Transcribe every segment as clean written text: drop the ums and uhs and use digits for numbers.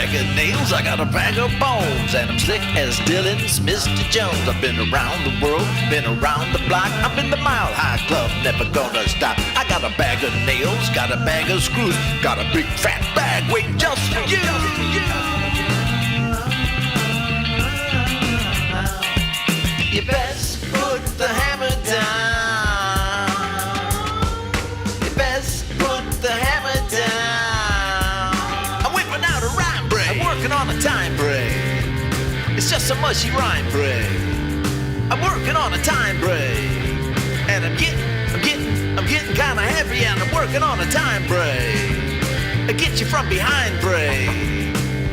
bag of nails, I got a bag of bones, and I'm slick as Dylan's Mr. Jones. I've been around the world, been around the block. I'm in the Mile High Club, never gonna stop. I got a bag of nails, got a bag of screws, got a big fat bag waiting just for you. You best put the hammer down. You best put the hammer down. I'm whipping out a rhyme break. I'm working on a time break. It's just a mushy rhyme break. I'm working on a time break. And I'm getting kinda heavy, and I'm working on a time break. I get you from behind break.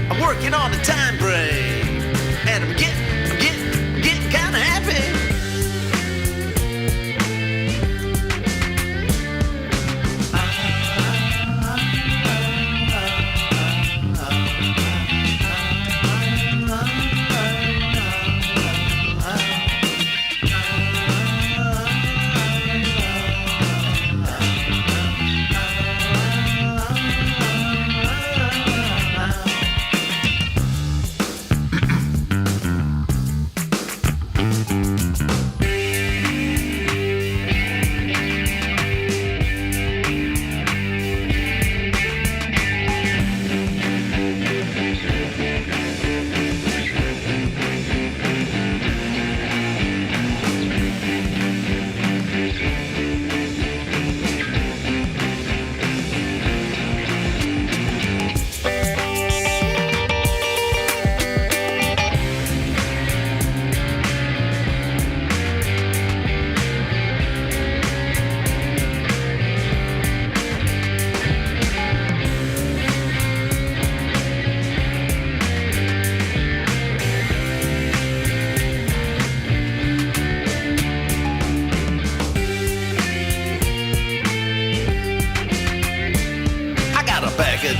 I'm working on a time break. And I'm getting kinda happy.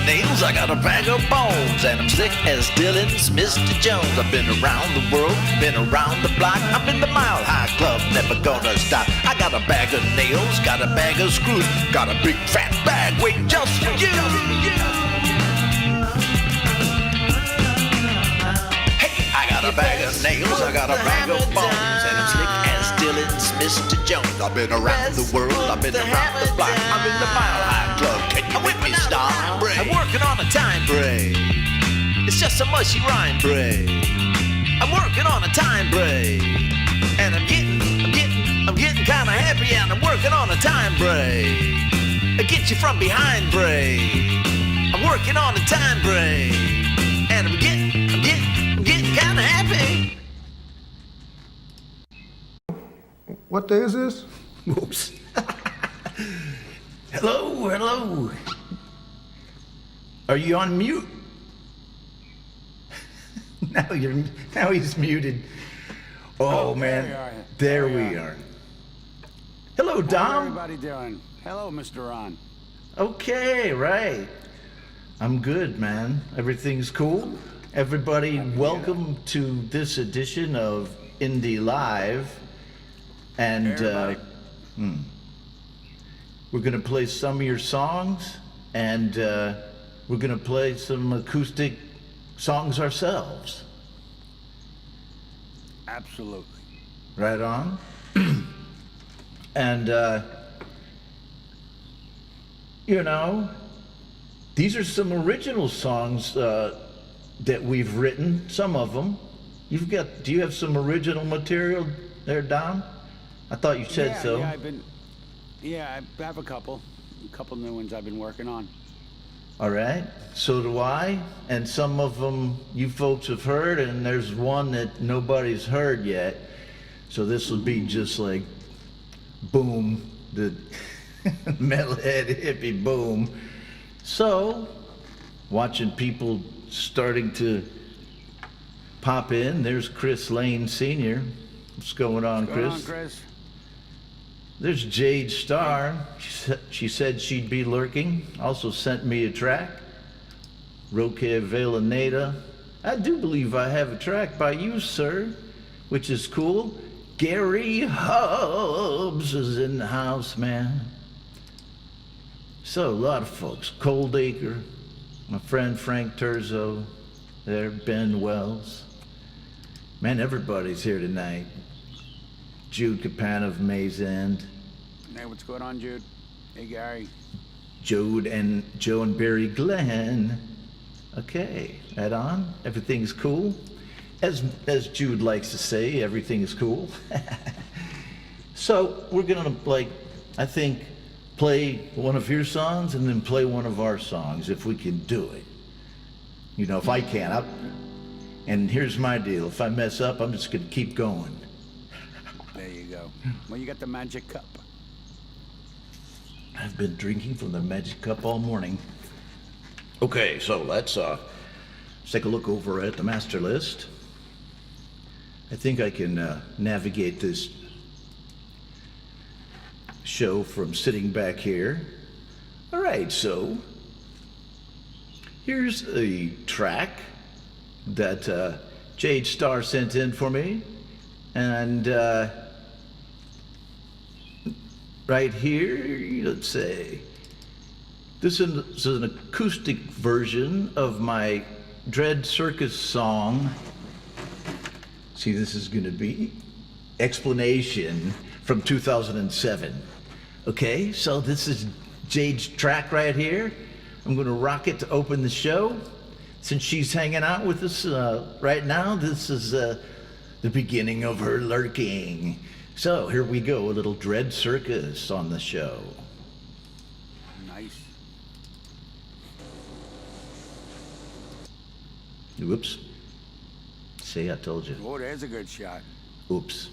Nails, I got a bag of bones, and I'm slick as Dylan's Mr. Jones. I've been around the world, been around the block. I'm in the Mile High Club, never gonna stop. I got a bag of nails, got a bag of screws, got a big fat bag waiting just for you. Hey, I got a bag of nails, I got a bag of bones, and I'm slick as Dylan's Mr. Jones. I've been around the world, I've been around the block. I'm in the Mile High Club, can you with me, star? I'm working on a time break. It's just a mushy rhyme break. I'm working on a time break. And I'm getting kinda happy, and I'm working on a time break. I get you from behind break. I'm working on a time break. And I'm getting kinda happy. What day is this? Oops. Hello. Are you on mute? Now he's muted. Oh man, there we are. Hello, Dom. How's everybody doing? Hello, Mr. Ron. Okay, right. I'm good, man. Everything's cool. Everybody, welcome to this edition of Indie Live. And we're gonna play some of your songs, and we're gonna play some acoustic songs ourselves. Absolutely. Right on. And you know, these are some original songs that we've written. Some of them. Do you have some original material there, Dom? I thought you said so. Yeah, I have a couple new ones I've been working on. All right, so do I, and some of them you folks have heard, and there's one that nobody's heard yet. So this will be just like, boom, the metalhead hippie boom. So, watching people starting to pop in. There's Chris Lane Sr. What's going on, Chris? What's going on, Chris? There's Jade Starr. She said she'd be lurking. Also sent me a track. Roque Velaneda. I do believe I have a track by you, sir, which is cool. Gary Hubbs is in the house, man. So, a lot of folks. Cold Acre, my friend Frank Terzo, there, Ben Wells. Man, everybody's here tonight. Jude Capan of Maze End. Hey, what's going on, Jude? Hey, Gary. Joe and Barry Glenn. Okay, head on. Everything's cool. As Jude likes to say, everything is cool. So we're gonna, I think, play one of your songs and then play one of our songs if we can do it. You know, if I can. And here's my deal. If I mess up, I'm just gonna keep going. There you go. Well, you got the magic cup. I've been drinking from the magic cup all morning. Okay, so let's take a look over at the master list. I think I can navigate this show from sitting back here. All right, so here's a track that Jade Starr sent in for me, and right here, let's say, this is an acoustic version of my Dread Circus song. See, this is gonna be Explanation from 2007. Okay, so this is Jade's track right here. I'm gonna rock it to open the show. Since she's hanging out with us right now, this is the beginning of her lurking. So here we go, a little Dread Circus on the show. Nice. Whoops. See, I told you. Oh, there's a good shot. Oops.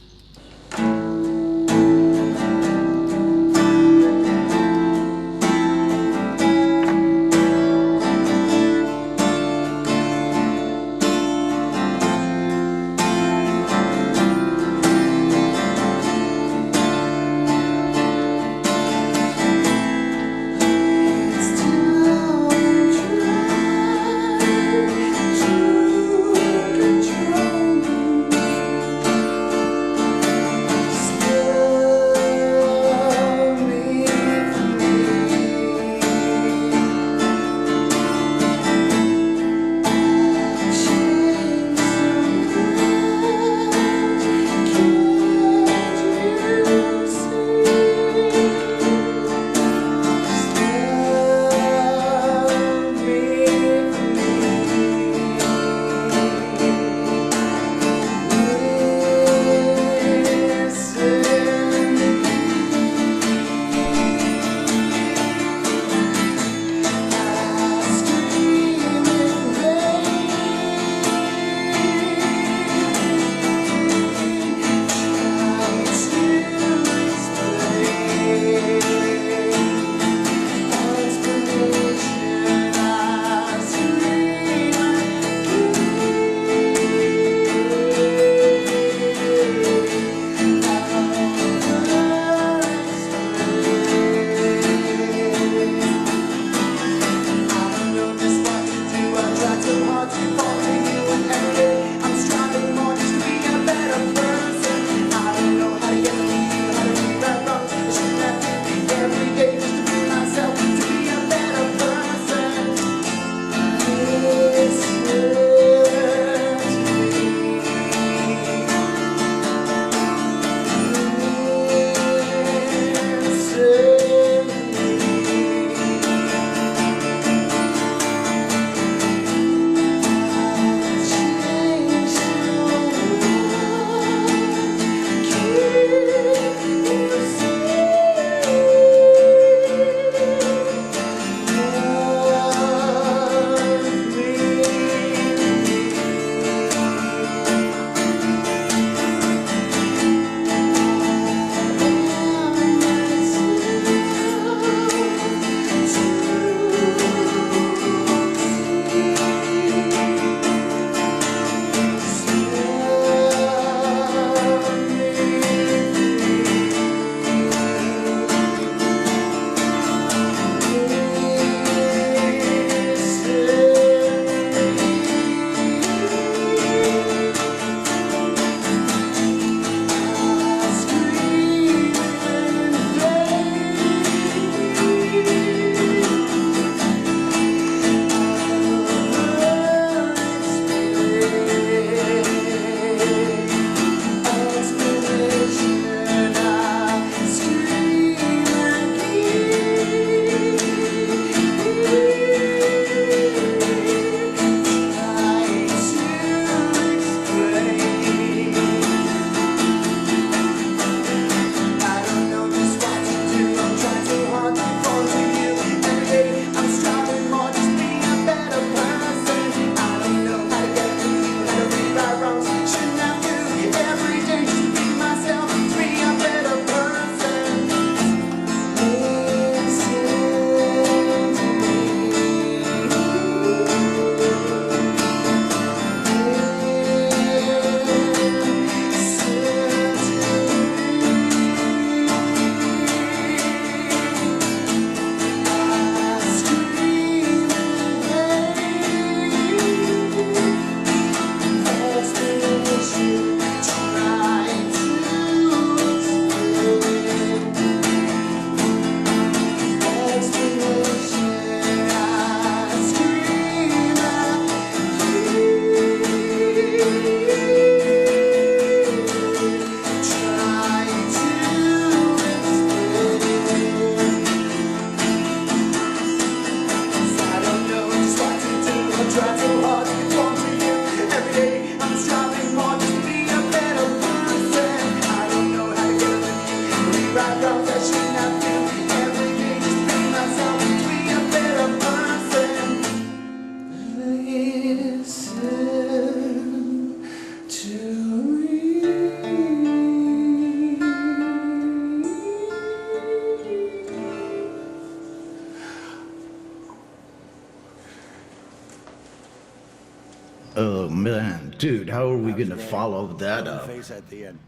Oh man, dude, how are we That was gonna great. follow that Love up? the face at the end.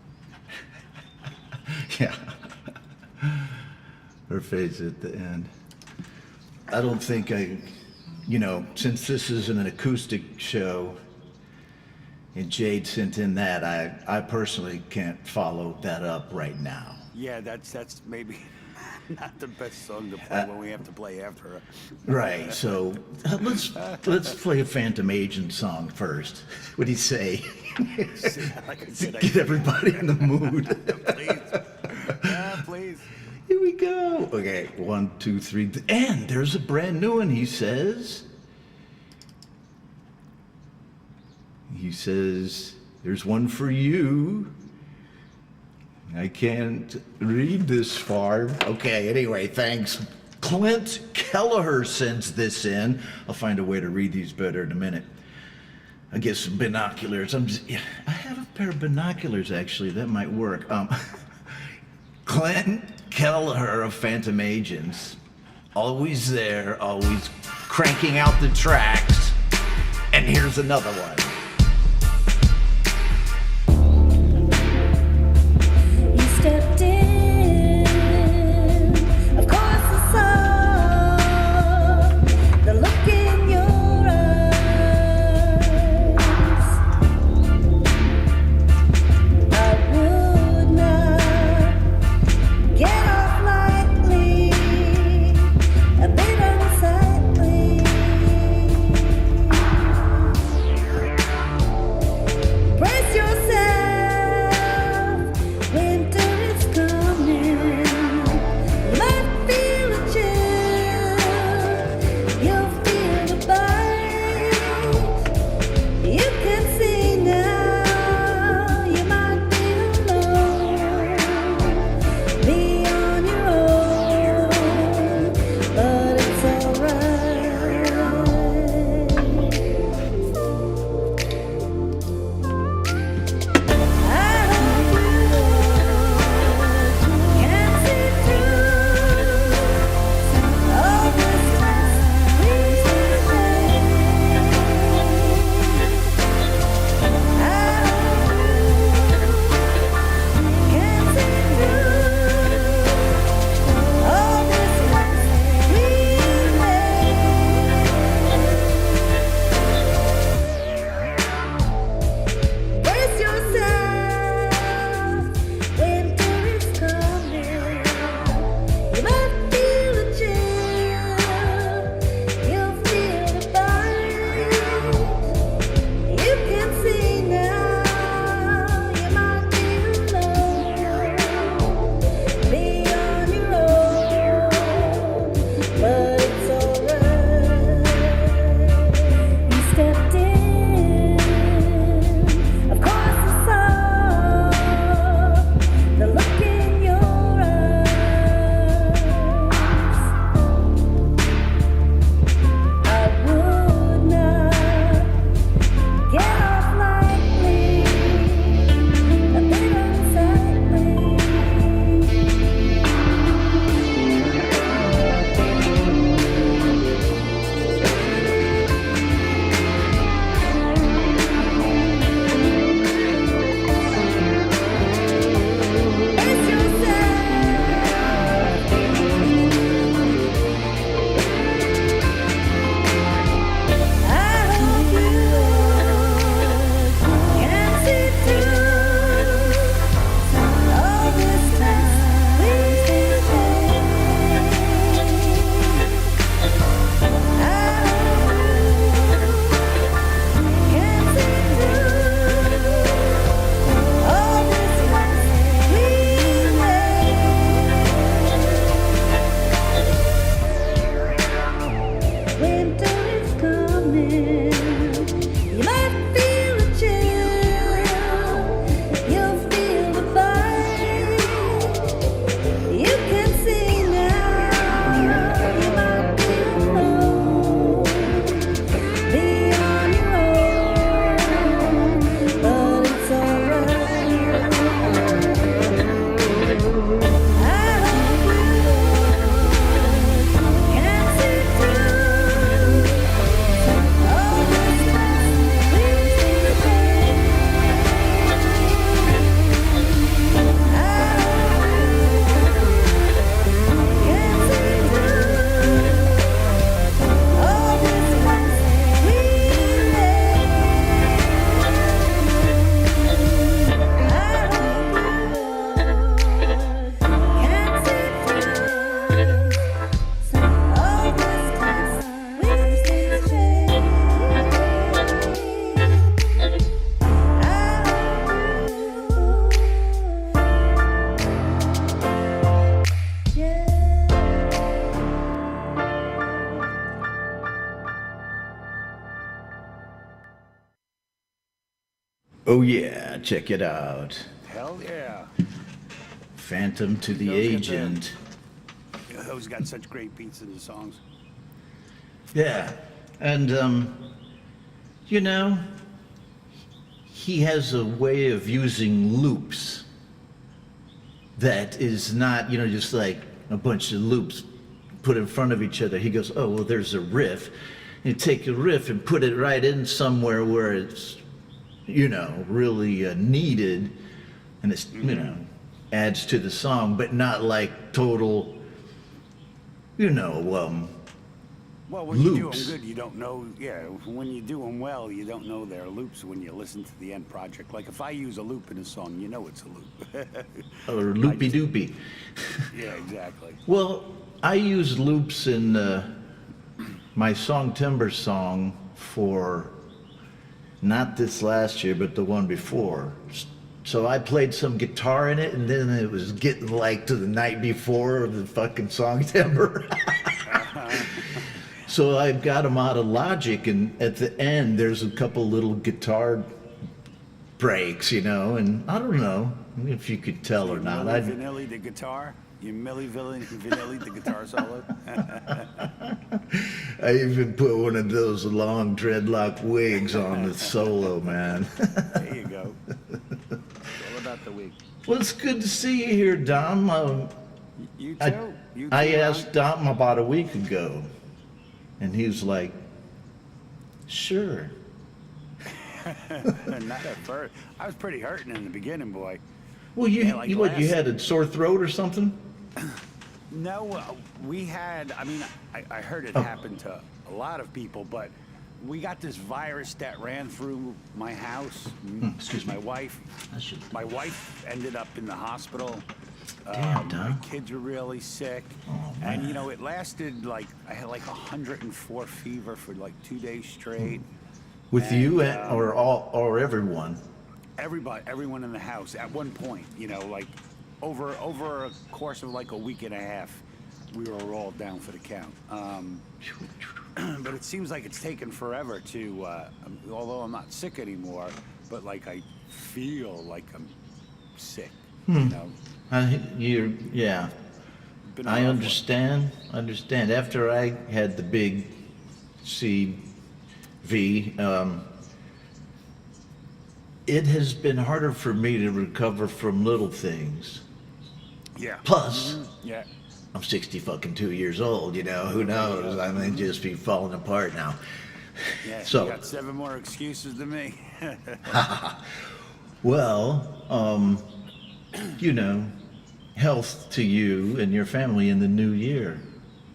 Yeah. Her face at the end. I don't think since this is an acoustic show and Jade sent in that, I personally can't follow that up right now. Yeah, that's maybe not the best song to play when we have to play after her. Right, so let's play a Phantom Agent song first. What do you say? Like I said, Get everybody in the mood. please. Yeah, please. Here we go. Okay, 1, 2, 3, and there's a brand new one, he says. He says, there's one for you. I can't read this far. Okay, anyway, thanks. Clint Kelleher sends this in. I'll find a way to read these better in a minute. I guess binoculars. I have a pair of binoculars, actually. That might work. Clint Kelleher of Phantom Agents. Always there, always cranking out the tracks. And here's another one. You stepped in, of course I saw the look in your eyes. I would not get off lightly, a bit unsightly. Oh yeah, check it out. Hell yeah. Phantom to the Those get the- Agent. Those got such great beats in the songs. Yeah, and you know, he has a way of using loops that is not, just like a bunch of loops put in front of each other. He goes, oh, well, there's a riff. You take a riff and put it right in somewhere where it's, really needed, and it's, adds to the song, but not like total, Well, when you do loops. them good, you don't know. Yeah, when you do them well, you don't know they're loops when you listen to the end project. Like if I use a loop in a song, you know it's a loop. Or loopy doopy. Yeah, exactly. Well, I use loops in my Song Timber song for not this last year, but the one before. So I played some guitar in it, and then it was getting like to the night before of the fucking Song Timber. So I got them out of Logic, and at the end, there's a couple little guitar breaks, and I don't know if you could tell or not. Milli Vanilli the guitar. You Milli Vanilli the guitar solo. I even put one of those long dreadlock wigs on the solo, man. There you go. It's all about the week. Well, it's good to see you here, Dom. You I, too. You I too, asked Dom about a week ago, and he was like, sure. Ron. Not at first. I was pretty hurting in the beginning, boy. Well, you, Yeah, like you last- had a sore throat or something? No, we had, I heard it happen to a lot of people, but we got this virus that ran through my house. excuse me. My wife. I should- My wife ended up in the hospital. Damn, My Dom. kids were really sick. Oh, And, man. it lasted I had 104 fever for 2 days straight. With And, you or everyone? Everyone in the house at one point, over a course of a week and a half, we were all down for the count. But it seems like it's taken forever to, although I'm not sick anymore, but I feel like I'm sick. Yeah. Been a I rough one. understand. After I had the big CV, it has been harder for me to recover from little things. Yeah. Plus, Yeah. I'm 62 years old, who knows? I may just be falling apart now. Yeah. So- You got 7 more excuses than me. Well, health to you and your family in the new year,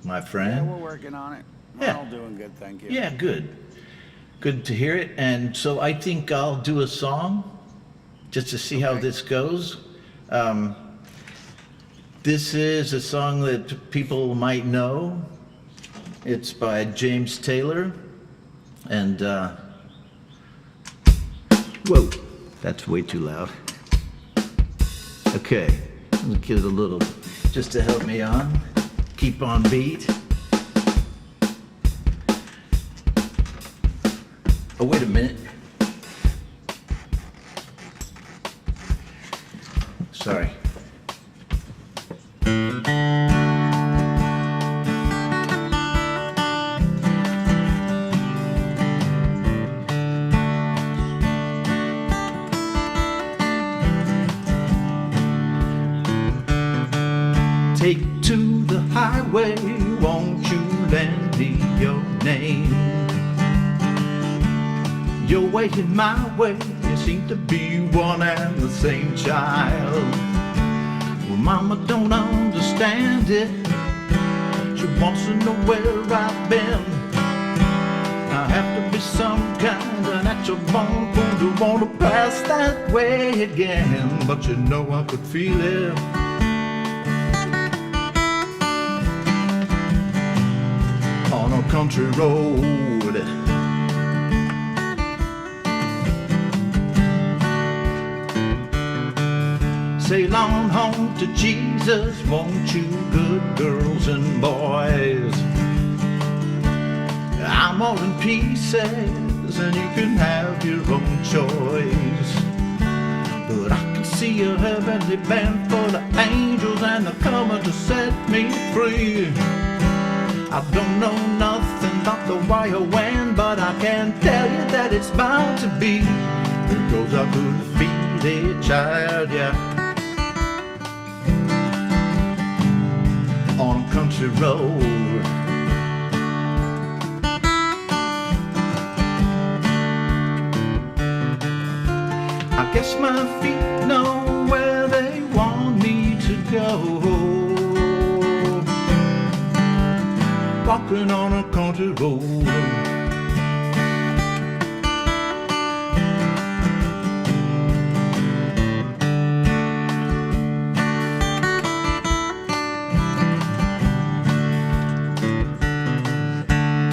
my Yeah, friend. we're working on it. We're Yeah. all doing good, thank you. Yeah, good. Good to hear it. And so I think I'll do a song just to see how Okay. this goes. This is a song that people might know. It's by James Taylor. And, whoa, that's way too loud. Okay, let me get it a little, just to help me on. Keep on beat. Oh, wait a minute. Sorry. Take to the highway, won't you lend me your name? Your way and my way, you seem to be one and the same child. Well, mama don't understand it. She wants to know where I've been. I have to be some kind of natural born fool to want to pass that way again. But I could feel it. On a country road. Sail on home to Jesus, won't you, good girls and boys? I'm all in pieces, and you can have your own choice. But I can see a heavenly band full of angels, and they're coming to set me free. I don't know nothing about the wire when, but I can tell you that it's bound to be, because I couldn't feed a child, yeah, on a country road. I guess my feet know where they want me to go, walking on a country road.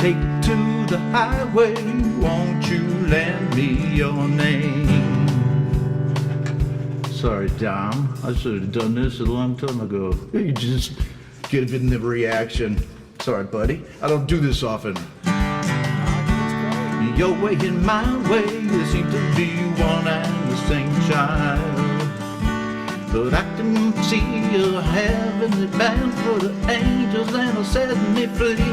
Take to the highway, won't you lend me your name? Sorry, Dom, I should have done this a long time ago. You just get in the reaction. Sorry, buddy, I don't do this often. Your way and my way, they seem to be one and the same child. But I can see a heavenly band full of angels, and they'll set me free.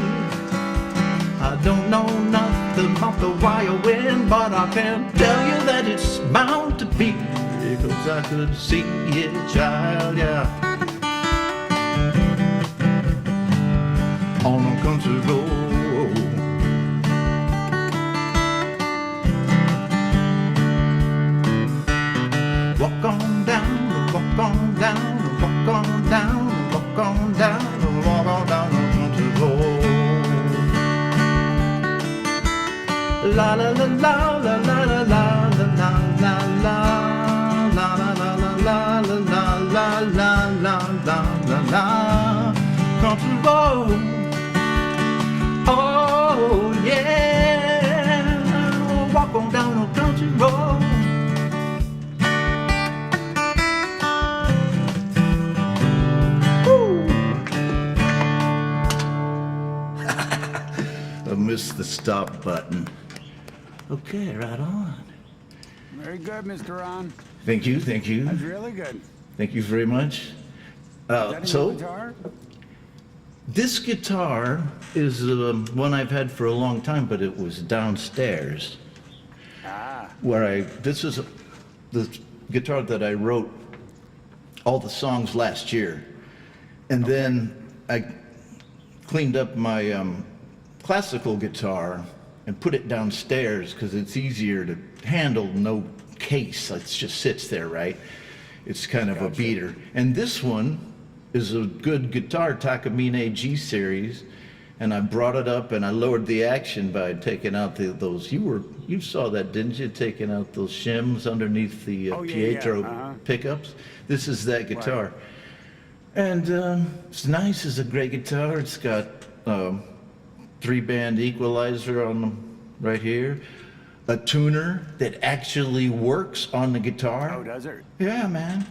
I don't know nothing about the wire wind, but I can tell you that it's bound to be, because I could see it, child, yeah, on a country road. Walk on down, walk on down, walk on down, walk on down, walk on down a country road. La la la la la la la la la la la la la la la la la la la la country road. Oh yeah, walk on down a country road. I missed the stop button. Okay, right on. Very good, Mr. Ron. Thank you, thank you. That's really good. Thank you very much. Is that a So, new guitar? this guitar is one I've had for a long time, but it was downstairs. This is the guitar that I wrote all the songs last year. And then I cleaned up my classical guitar and put it downstairs because it's easier to handle, no case. It just sits there, right? It's kind of a beater. And this one is a good guitar, Takamine G series, and I brought it up and I lowered the action by taking out those. You saw that, didn't you? Taking out those shims underneath the Pietro pickups. This is that guitar, and it's nice. It's a great guitar. It's got 3-band equalizer on them right here, a tuner that actually works on the guitar. Oh, does it? Yeah, man.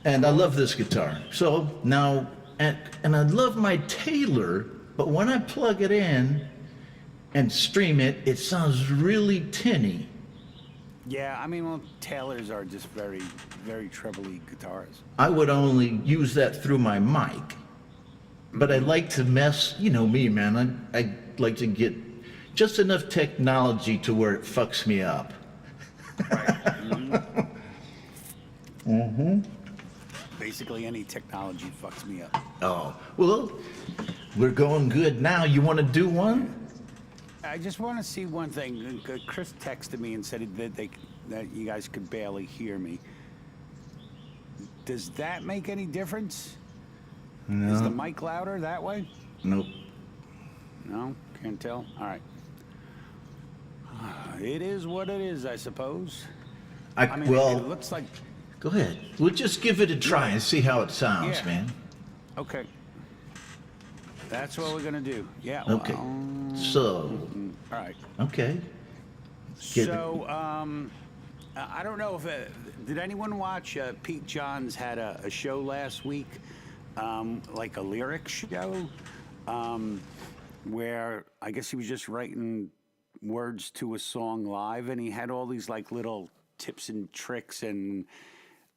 And I love this guitar. So now, and I love my Taylor, but when I plug it in and stream it, it sounds really tinny. Yeah, I mean, well, Taylors are just very, very trebly guitars. I would only use that through my mic, but I like to mess, you know me, man. I like to get just enough technology to where it fucks me up. Right. Mm-hmm. Basically, any technology fucks me up. Oh, well, we're going good now. You want to do one? I just want to see one thing. Chris texted me and said that you guys could barely hear me. Does that make any difference? No. Is the mic louder that way? Nope. No? Can't tell? All right. It is what it is, I suppose. I mean, it looks like... Go ahead. We'll just give it a try and see how it sounds, Yeah. man. Okay. That's what we're going to do. Yeah. Okay. Well, So, all right. okay. Get it. So, I don't know if... did anyone watch... Pete Johns had a show last week, like a lyric show, where I guess he was just writing words to a song live, and he had all these like little tips and tricks, and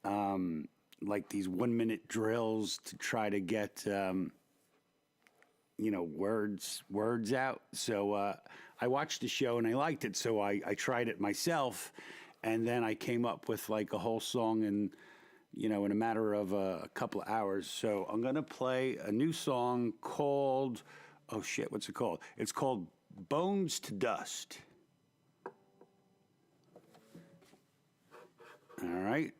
like these 1 minute drills to try to get, words out. So I watched the show and I liked it. So I tried it myself. And then I came up with like a whole song in a matter of a couple of hours. So I'm going to play a new song called, oh shit, what's it called? It's called Bones to Dust. All right.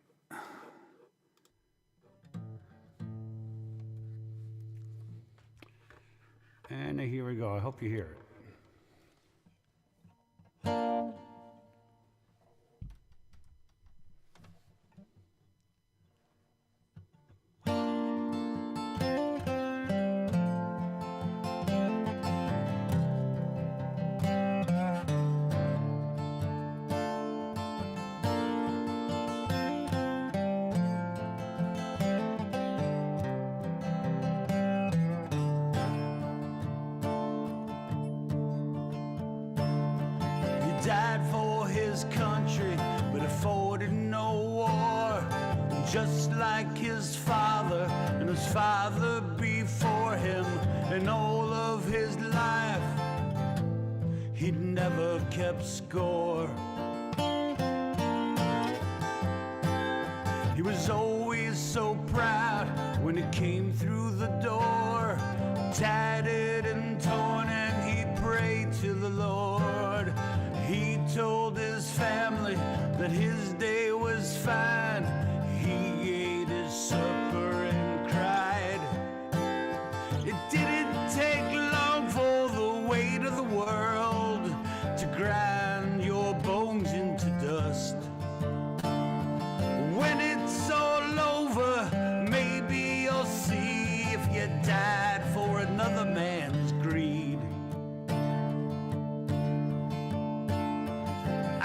And here we go. I hope you hear it. Died for his country, but afforded no war. Just like his father and his father before him, and all of his life, he'd never kept score. He was always so proud when he came through the door, tattered and torn, and he'd pray to the Lord. He told his family that his day was fine. He ate his supper and cried. It didn't take long for the weight of the world to grind your bones into dust. When it's all over, maybe you'll see if you died for another man's greed.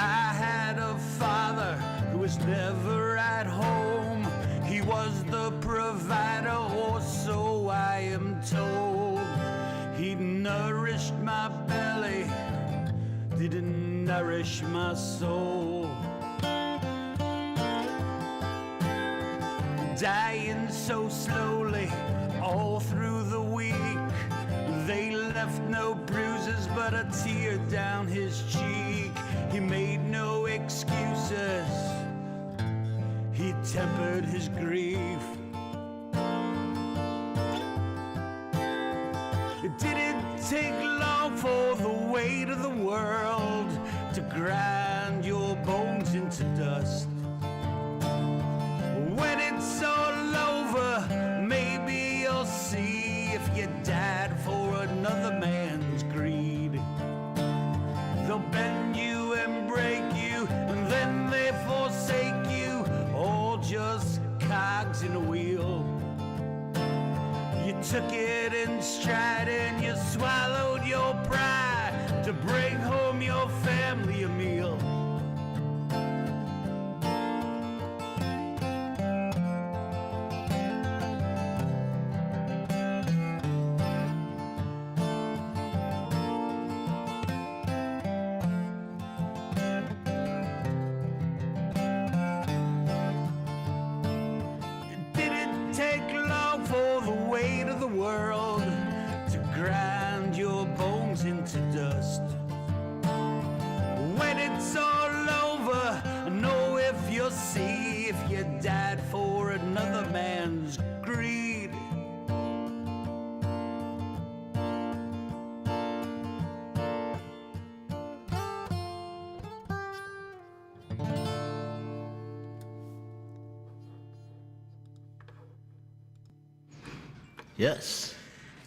I had a father who was never at home. He was the provider, or so I am told. He nourished my belly, didn't nourish my soul. Dying so slowly all through the week, they left no bruises but a tear down his cheek. He made no excuses, he tempered his grief. It didn't take long for the weight of the world to grind your bones into dust. When it's all over, maybe you'll see if you died for another man's greed. They'll bend you and break you, and then they forsake you, all just cogs in a wheel. You took it in stride and you swallowed your pride to bring home your family a meal. World to grind your bones into dust. When it's all over, know if you'll see if you died for another man's greed. Yes.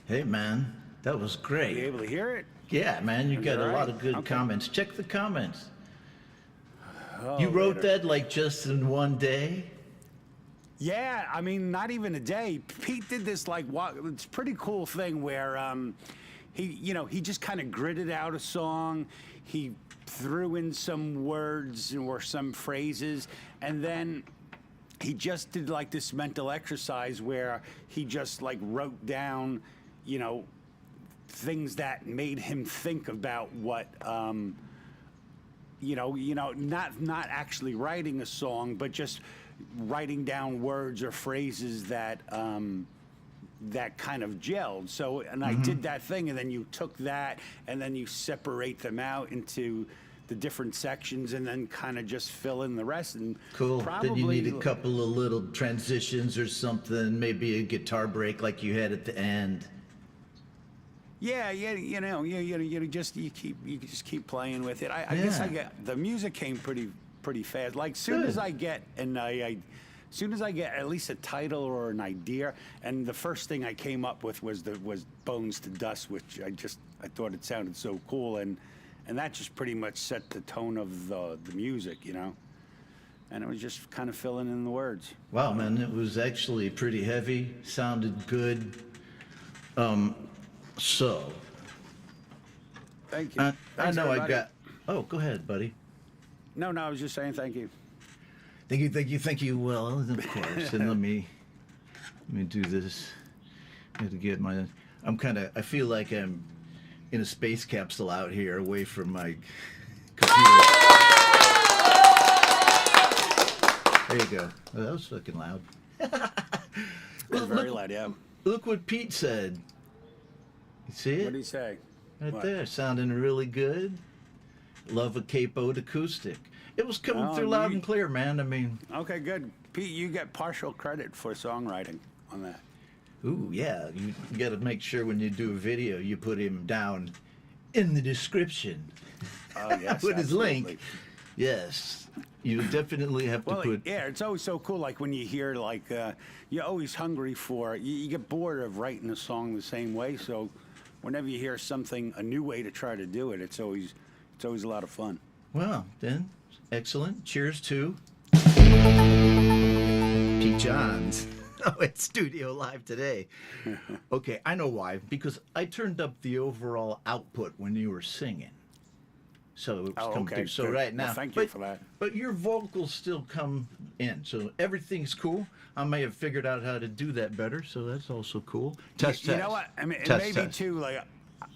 Hey, man, that was great. You able to hear it? Yeah, man, you got a lot of good comments. Check the comments. You wrote that like just in one day? Yeah, I mean, not even a day. Pete did this like, it's a pretty cool thing where he just kind of gritted out a song. He threw in some words or some phrases, and then he just did like this mental exercise where he just like wrote down, things that made him think about what, not actually writing a song, but just, writing down words or phrases that that kind of gelled. So, and I did that thing, and then you took that, and then you separate them out into the different sections, and then kind of just fill in the rest. And Cool. Then you probably need a couple of little transitions or something, maybe a guitar break like you had at the end. Yeah, you know, you just keep playing with it. I guess Yeah. the music came pretty fast. Like soon as I get soon as I get at least a title or an idea, and the first thing I came up with was Bones to Dust, which I thought it sounded so cool, and that just pretty much set the tone of the music, you know. And it was just kind of filling in the words. Wow, man, it was actually pretty heavy, sounded good. So, Thank you. I Thanks, know everybody. I got. Oh, go ahead, buddy. No, I was just saying thank you. Thank you. Well, of course. And let me do this. I have to get my. I feel like I'm in a space capsule out here, away from my computer. There you go. Oh, that was fucking loud. It's very loud, yeah. Look what Pete said. You see it? What did he say? Right What? there, sounding really good. Love a capoed acoustic. It was coming Oh, through loud you- and clear, man. I mean, Okay, good. Pete, you get partial credit for songwriting on that. ooh, yeah. You got to make sure when you do a video, you put him down in the description Oh, yes. with his link. absolutely. Yes, you definitely have to Well, put. yeah, it's always so cool. Like when you hear, like, you're always hungry for. You get bored of writing a song the same way. So, whenever you hear something, a new way to try to do it, it's always a lot of fun. Well, then, excellent. Cheers to Pete Johns. Oh, it's studio live today. Okay, I know why. Because I turned up the overall output when you were singing. So it was Oh, coming okay, through. So good. right now, Well, thank you for that. But your vocals still come in, so everything's cool. I may have figured out how to do that better, so that's also cool. Test, You test. know what? I mean, Test, maybe test. too. Like,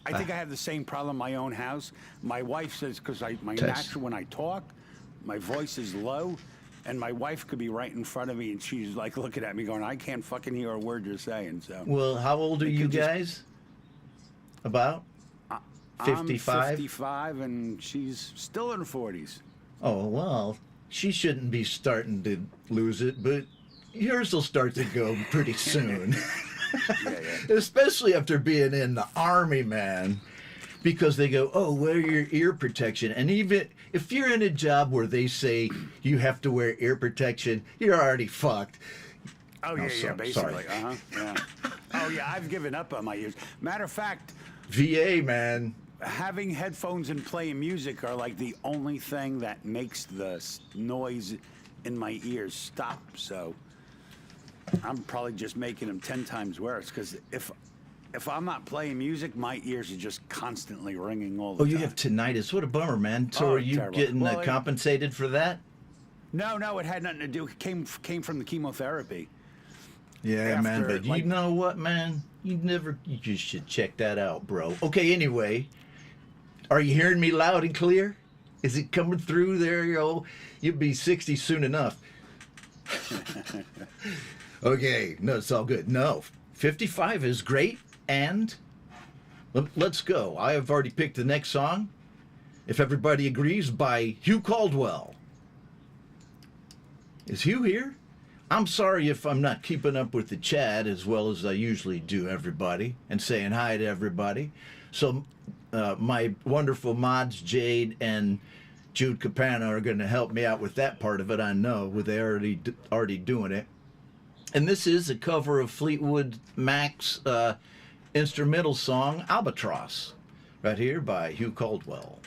I think I have the same problem in my own house. My wife says because my Test. natural when I talk, my voice is low, and my wife could be right in front of me, and she's like looking at me, going, "I can't fucking hear a word you're saying." So. Well, how old are you could just- guys? About? I'm 55? 55, and she's still in her 40s. Oh, well, she shouldn't be starting to lose it, but yours will start to go pretty soon. Yeah. Especially after being in the Army, man. Because they go, oh, wear your ear protection. And even if you're in a job where they say you have to wear ear protection, you're already fucked. Oh, yeah, sorry, basically. sorry. Yeah. Oh, yeah, I've given up on my ears. Matter of fact, VA, man. having headphones and playing music are like the only thing that makes the noise in my ears stop. So I'm probably just making them 10 times worse, because if I'm not playing music, my ears are just constantly ringing all the Oh, time. you have tinnitus. What a bummer, man. So Oh, are you terrible. getting Well, compensated for that? No, it had nothing to do. It came from the chemotherapy. Yeah, man, After, but like- you know what, man? You just should check that out, bro. Okay, anyway, are you hearing me loud and clear? Is it coming through there, yo? You'll be 60 soon enough. Okay, no, it's all good. No, 55 is great, and let's go. I have already picked the next song, if everybody agrees, by Hugh Caldwell. Is Hugh here? I'm sorry if I'm not keeping up with the chat as well as I usually do, everybody, and saying hi to everybody. So my wonderful mods, Jade and Jude Capano, are going to help me out with that part of it, I know, with they already doing it. And this is a cover of Fleetwood Mac's instrumental song, Albatross, right here by Hugh Caldwell.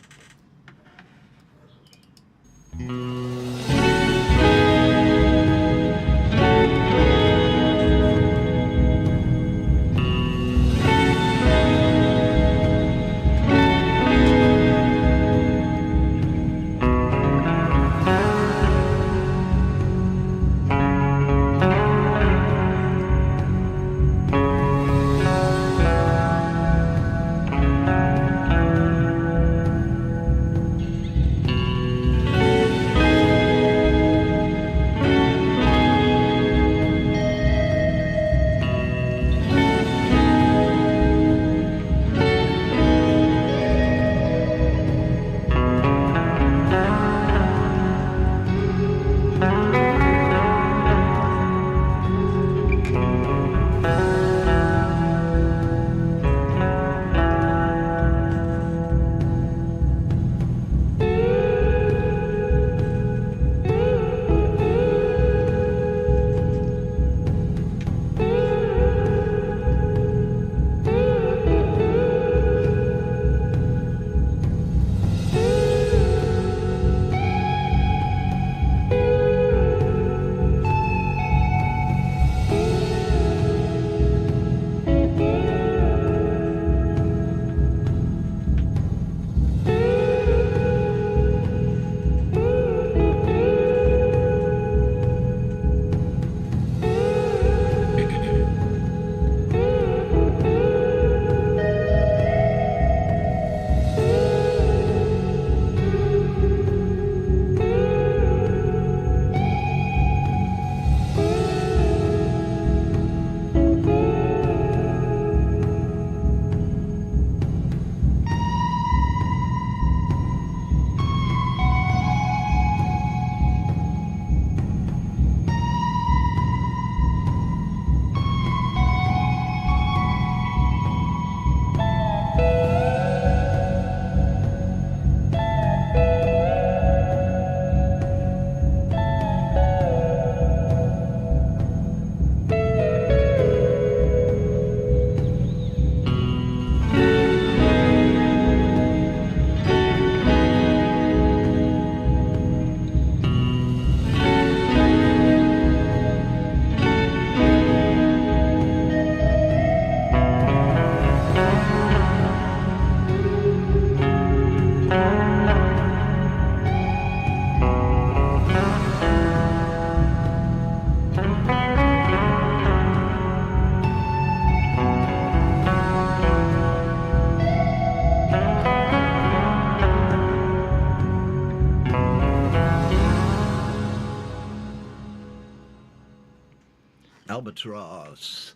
Albatross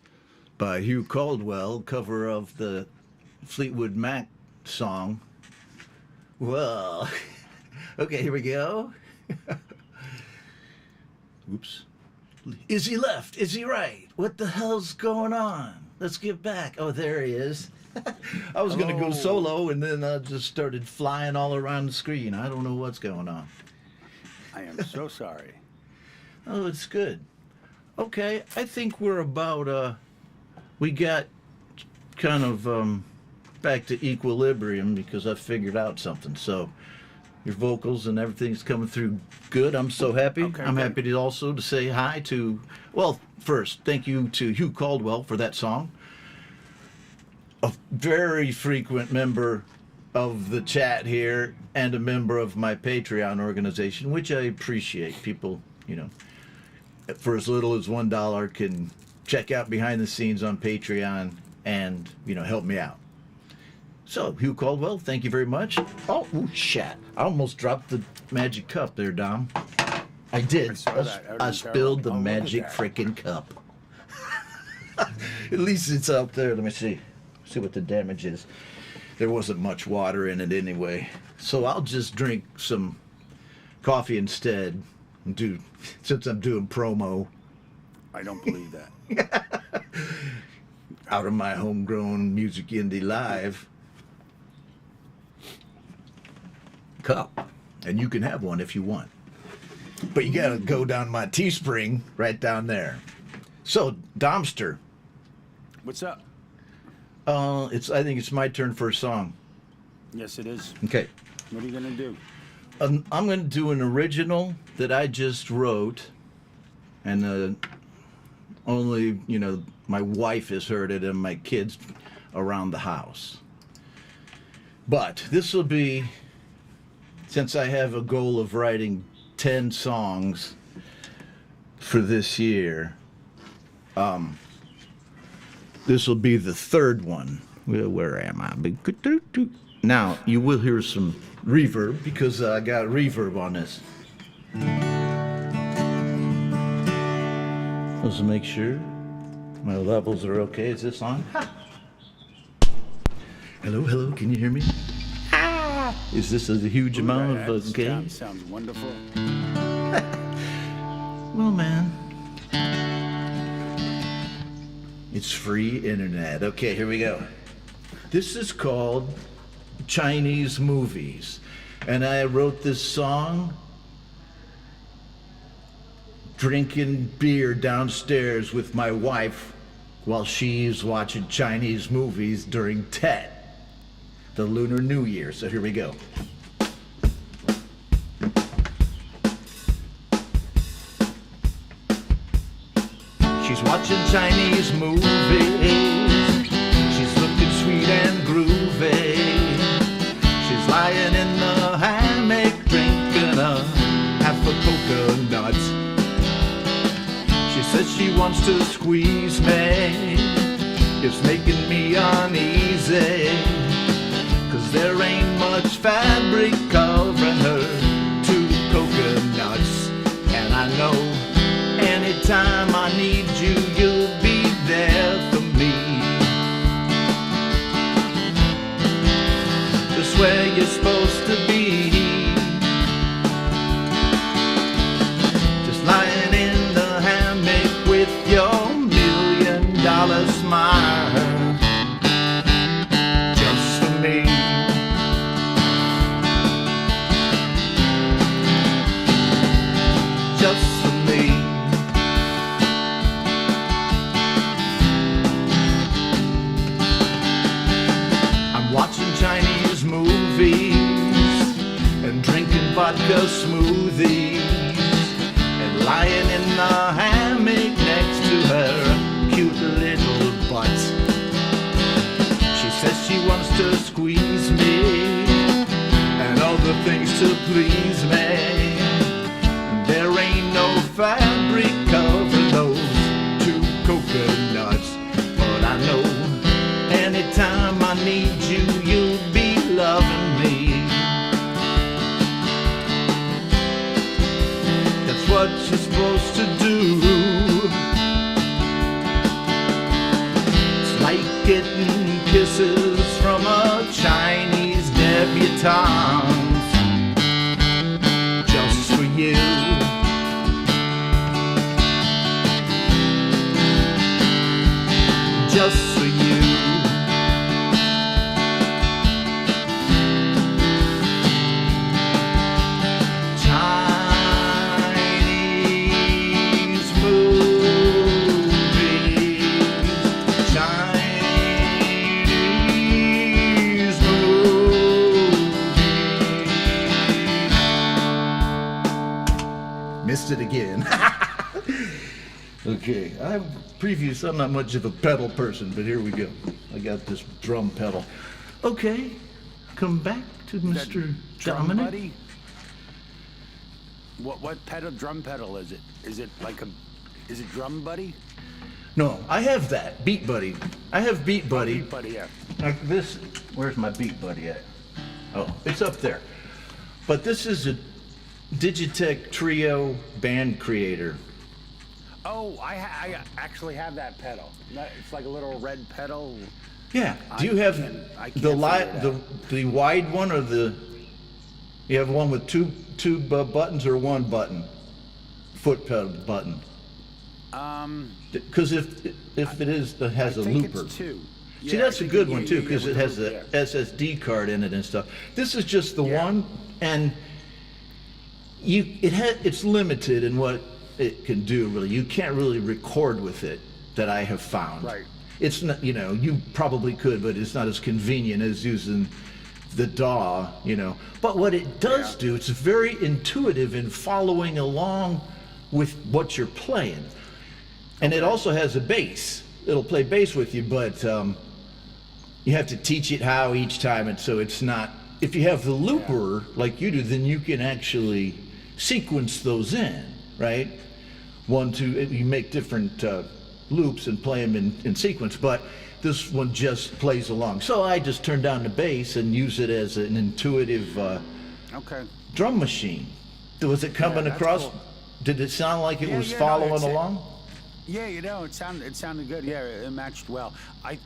by Hugh Caldwell, cover of the Fleetwood Mac song. Well, okay, here we go. Oops. Is he left? Is he right? What the hell's going on? Let's get back. Oh, there he is. I was going to go solo, and then I just started flying all around the screen. I don't know what's going on. I am so sorry. Oh, it's good. Okay, I think we're about, we got kind of back to equilibrium because I figured out something. So your vocals and everything's coming through good. I'm so happy. Okay, I'm good. happy to also to say hi to, well, first, thank you to Hugh Caldwell for that song. A very frequent member of the chat here and a member of my Patreon organization, which I appreciate. People, you know, for as little as $1 can check out behind the scenes on Patreon and, you know, help me out. So, Hugh Caldwell, thank you very much. Oh, ooh, shit. I almost dropped the magic cup there, Dom. I did. I saw that. That I was spilled the terrible. Oh, look at magic that. freaking cup. At least it's up there. Let me see. See what the damage is. There wasn't much water in it anyway. So I'll just drink some coffee instead. And since I'm doing promo I don't believe that. out of my homegrown Music Indie Live cup. And you can have one if you want. But you gotta go down my Teespring right down there. So, Domster, What's up? I think it's my turn for a song. Yes, it is. Okay. What are you gonna do? I'm going to do an original that I just wrote, and only, you know, my wife has heard it and my kids around the house. But this will be, since I have a goal of writing 10 songs for this year, this will be the third one. Well, where am I? Now, you will hear some reverb because I got reverb on this. Let's make sure my levels are okay. Is this on? Hello, hello, can you hear me? Is this a huge amount of gain? Sounds wonderful. Well, man, it's free internet. Okay, here we go. This is called Chinese Movies, and I wrote this song drinking beer downstairs with my wife while she's watching Chinese movies during Tet, the Lunar New Year. So here we go. She's watching Chinese movies. She's looking sweet and groovy. She's lying in the hammock drinking half a coconut. She says she wants to squeeze me. It's making me uneasy, 'cause there ain't much fabric covering her two coconuts. And I know anytime I need you, you'll be there for me. Just where you're supposed to be. Just lying in the hammock with your $1 million smile. Just for me. Just for me. I'm watching Chinese movies and drinking vodka smoothies and lying in the hammock next to her cute little butt. She says she wants to squeeze me and other things to please me. And there ain't no fabric covering those two coconuts. But I know anytime I need you, you'll be loving me. getting kisses from a Chinese debutante. Just for you. Just for you. Chinese movies. Chinese movies. Missed it again. Okay, previous, I'm not much of a pedal person, but here we go. I got this drum pedal. Okay, come back to Mr. Drum Dominic. buddy? What pedal? Drum pedal is it? Is it like a? Is it Drum Buddy? No, I have that, Beat Buddy. I have Beat Buddy. Beat Buddy, yeah. Like this, where's my Beat Buddy at? Oh, it's up there. But this is a Digitech Trio band creator. Oh, I actually have that pedal. It's like a little red pedal. Yeah. Do you have I can't the figure it the wide one or the? You have one with two buttons or one button? Foot pedal button. Because if it is, it has a I think looper. it's two. See, Yeah, that's I a think good it- one yeah, too, yeah, because with it has the the looper, yeah. SSD card in it and stuff. This is just the Yeah. one, and it's limited in what it can do. Really, you can't really record with it. That I have found. Right. It's not, you probably could, but it's not as convenient as using the DAW, But what it does do, it's very intuitive in following along with what you're playing. And it also has a bass. It'll play bass with you, but you have to teach it how each time, and so it's not. If you have the looper like you do, then you can actually sequence those in, right? 1, 2, you make different loops and play them in sequence, but this one just plays along. So I just turn down the bass and use it as an intuitive Okay. drum machine. Was it coming that's across? cool. Did it sound like it was No, following it's- along? Yeah, it sounded good. Yeah, it matched well.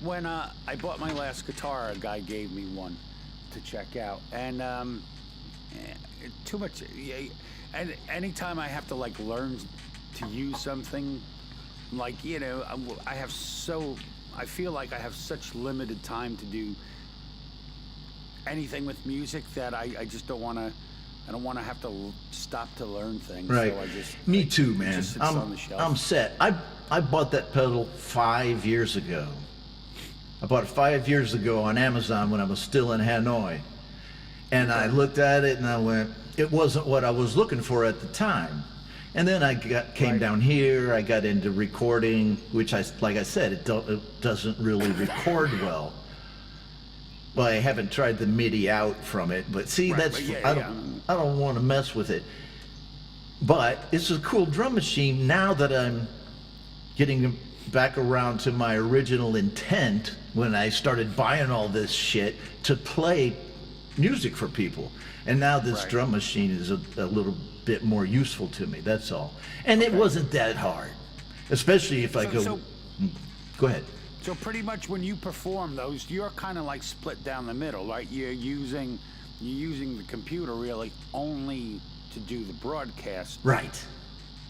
When I bought my last guitar, a guy gave me one to check out, and too much. Yeah, and anytime I have to like learn to use something, like I feel like I have such limited time to do anything with music that I just don't want to. I don't want to have to stop to learn things. Right. So I just. Me it too, man. just sits on the shelf. I'm set. I bought that pedal 5 years ago. I bought it 5 years ago on Amazon when I was still in Hanoi. And I looked at it and I went, it wasn't what I was looking for at the time. And then I came down here, I got into recording, which like I said, it doesn't really record well. Well, I haven't tried the MIDI out from it, but see, Right, that's, but yeah, I don't want to mess with it. But it's a cool drum machine now that I'm getting back around to my original intent when I started buying all this shit to play music for people. And now this Right. drum machine is a little bit more useful to me, that's all. And it wasn't that hard, especially if I go, go ahead. So pretty much when you perform those, you're kind of like split down the middle, right? You're using the computer really only to do the broadcast. Right.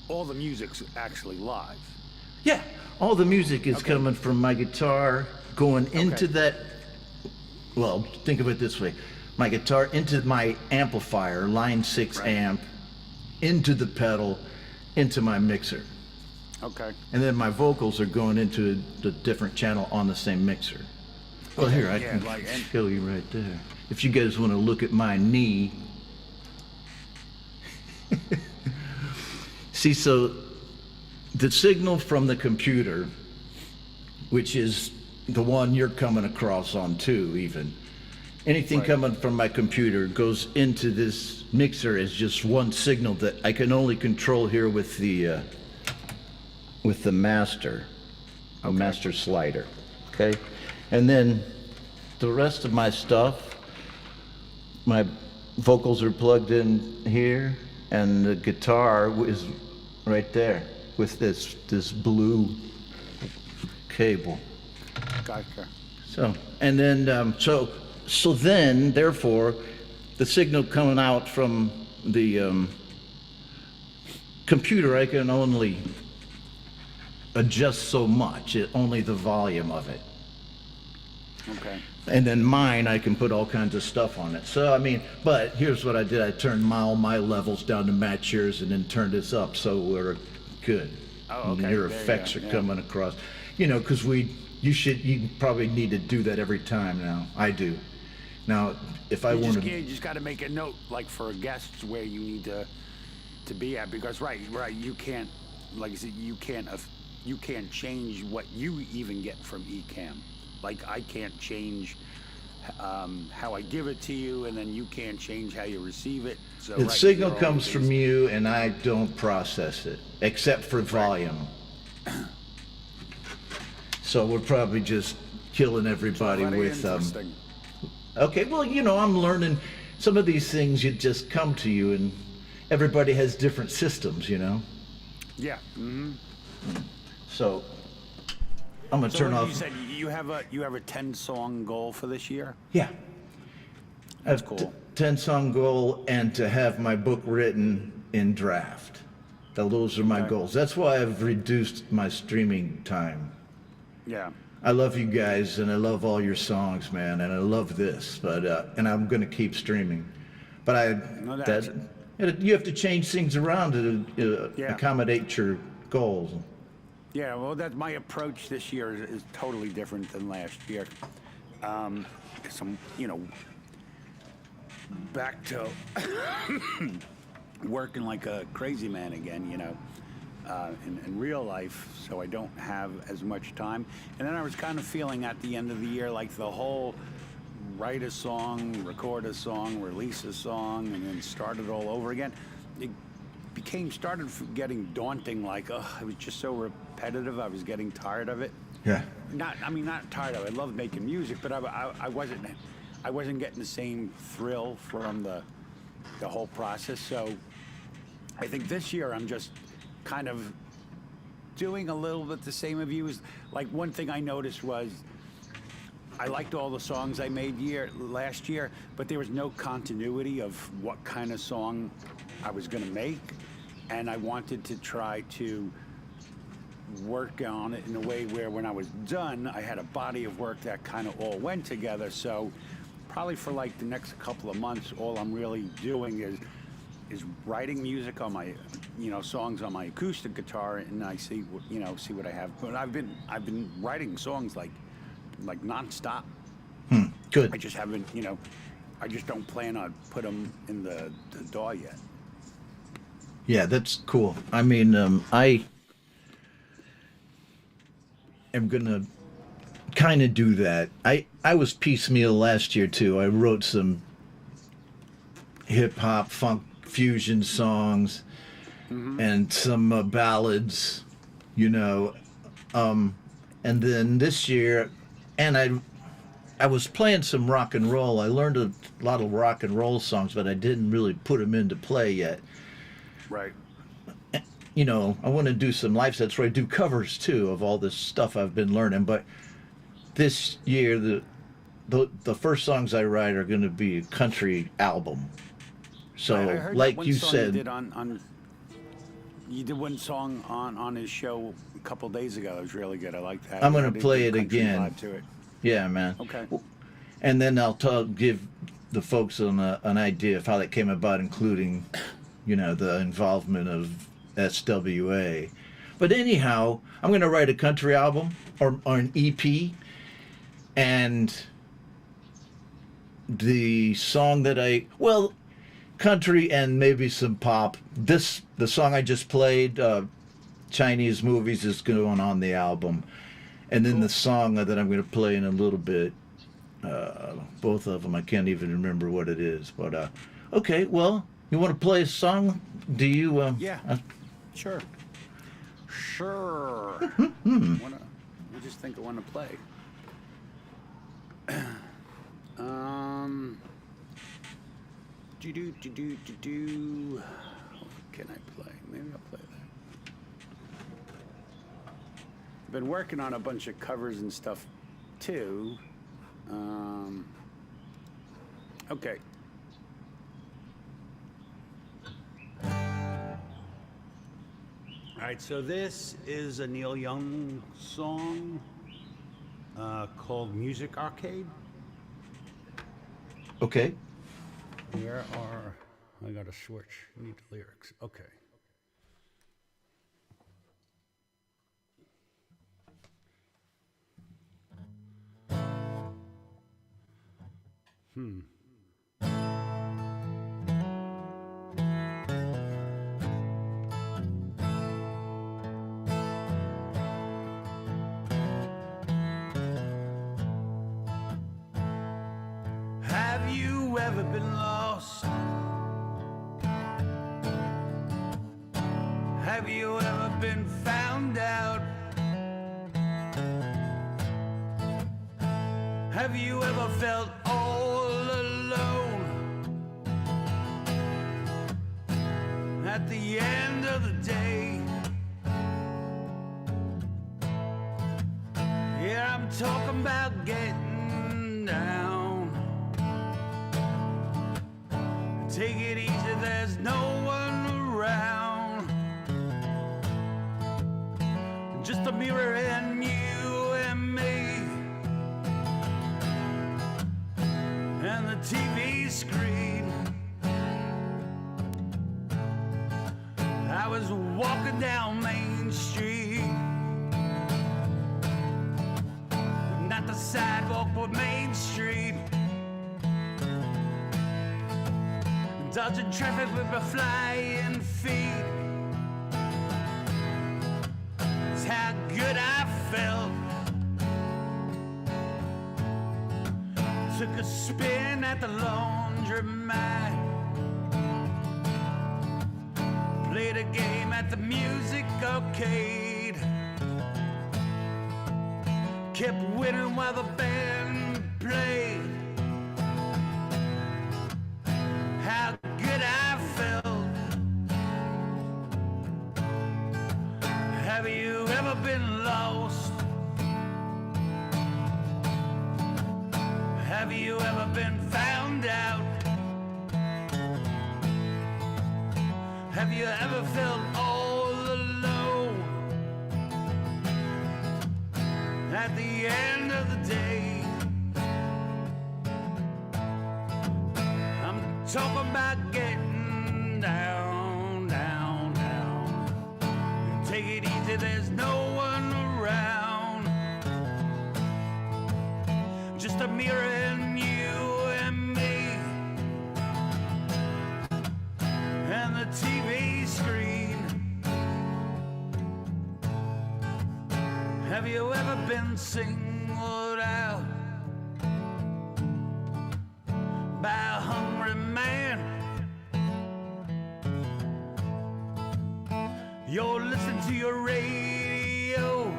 All the music's actually live. Yeah, all the music is coming from my guitar, going into that, well, think of it this way. My guitar into my amplifier, line 6 amp, into the pedal, into my mixer. Okay. And then my vocals are going into the different channel on the same mixer. Well, here, I can show you right there. If you guys want to look at my knee. See, so the signal from the computer, which is the one you're coming across on too, even. Anything coming from my computer goes into this mixer as just one signal that I can only control here with the master, a master slider, okay? And then the rest of my stuff, my vocals are plugged in here, and the guitar is right there with this blue cable. Gotcha. So, and then, so then, therefore, the signal coming out from the computer, I can only adjust so much, only the volume of it. Okay. And then mine, I can put all kinds of stuff on it. So, I mean, but here's what I did. I turned all my levels down to match yours and then turned this up so we're good. Oh, okay. And your There you effects go. are Yeah. coming across. You know, because you probably need to do that every time now. I do. Now, if I want You to, just got to make a note, like for guests, where you need to be at, because right, you can't, like I said, you can't change what you even get from Ecamm. Like I can't change how I give it to you, and then you can't change how you receive it. So the right, signal you're comes always- from you and I don't process it, except for volume. So we're probably just killing everybody Very with, interesting. okay, well, you know, I'm learning some of these things, you just come to you, and everybody has different systems, you know? Yeah. Mm-hmm. So, I'm gonna So turn what off. you said you have a 10-song goal for this year. Yeah. That's A cool. 10-song goal, and to have my book written in draft. Those are my Okay. goals. That's why I've reduced my streaming time. Yeah. I love you guys, and I love all your songs, man, and I love this, but and I'm gonna keep streaming. But No doubt. you have to change things around to Yeah. accommodate your goals. Yeah, well, that's my approach this year is totally different than last year. Some, back to working like a crazy man again, in real life, so I don't have as much time. And then I was kind of feeling at the end of the year like the whole write a song, record a song, release a song, and then start it all over again. It started getting daunting, like, it was just so repetitive. I was getting tired of it. Yeah. Not tired of it. I love making music, but I wasn't getting the same thrill from the whole process. So I think this year I'm just kind of doing a little bit the same of you. Like one thing I noticed was I liked all the songs I made last year, but there was no continuity of what kind of song I was going to make, and I wanted to try to work on it in a way where when I was done, I had a body of work that kind of all went together. So probably for like the next couple of months, all I'm really doing is writing music on my, songs on my acoustic guitar, and I see what I have. But I've been writing songs like nonstop. Good. I just haven't, I just don't plan on put them in the DAW yet. Yeah, that's cool. I mean, I am gonna kind of do that. I was piecemeal last year too. I wrote some hip hop, funk, fusion songs, and some ballads, and then this year, and I was playing some rock and roll. I learned a lot of rock and roll songs, but I didn't really put them into play yet. Right. I want to do some live sets where I do covers too of all this stuff I've been learning. But this year, the first songs I write are going to be a country album. So, I heard that like one you song said, you did one song on his show a couple days ago. It was really good. I like that. I'm gonna It had a play good it country again. vibe to it. yeah, man. Okay. And then I'll give the folks an idea of how that came about, including, the involvement of SWA. But anyhow, I'm going to write a country album or an EP, and the song that country and maybe some pop. The song I just played, Chinese Movies, is going on the album. And then the song that I'm going to play in a little bit, both of them, I can't even remember what it is. But, okay, well, you want to play a song? Do you? Yeah. Sure. I just think I want to play. What can I play? Maybe I'll play that. I've been working on a bunch of covers and stuff too. Okay. All right, so this is a Neil Young song called Music Arcade. Okay. Where are, I gotta switch, need the lyrics, okay. Have you ever been lost? Have you ever been found out? Have you ever felt all alone? At the end of the day, yeah, I'm talking about getting down. Take it easy, there's no one around. Just a mirror and you and me, and the TV screen. I was walking down Main Street, not the sidewalk but Main Street, dodging traffic with my flying feet. It's how good I felt. Took a spin at the laundromat, played a game at the music arcade, kept winning while the band played. How good I felt. Have you ever been lost? Have you ever been found out? Have you ever felt all alone? At the end of the day, I'm talking about getting down, down, down. Take it easy, there's no one around. Just a mirror and you and me, and the TV screen. Have you ever been singled out by a hungry man? You're listening to your radio,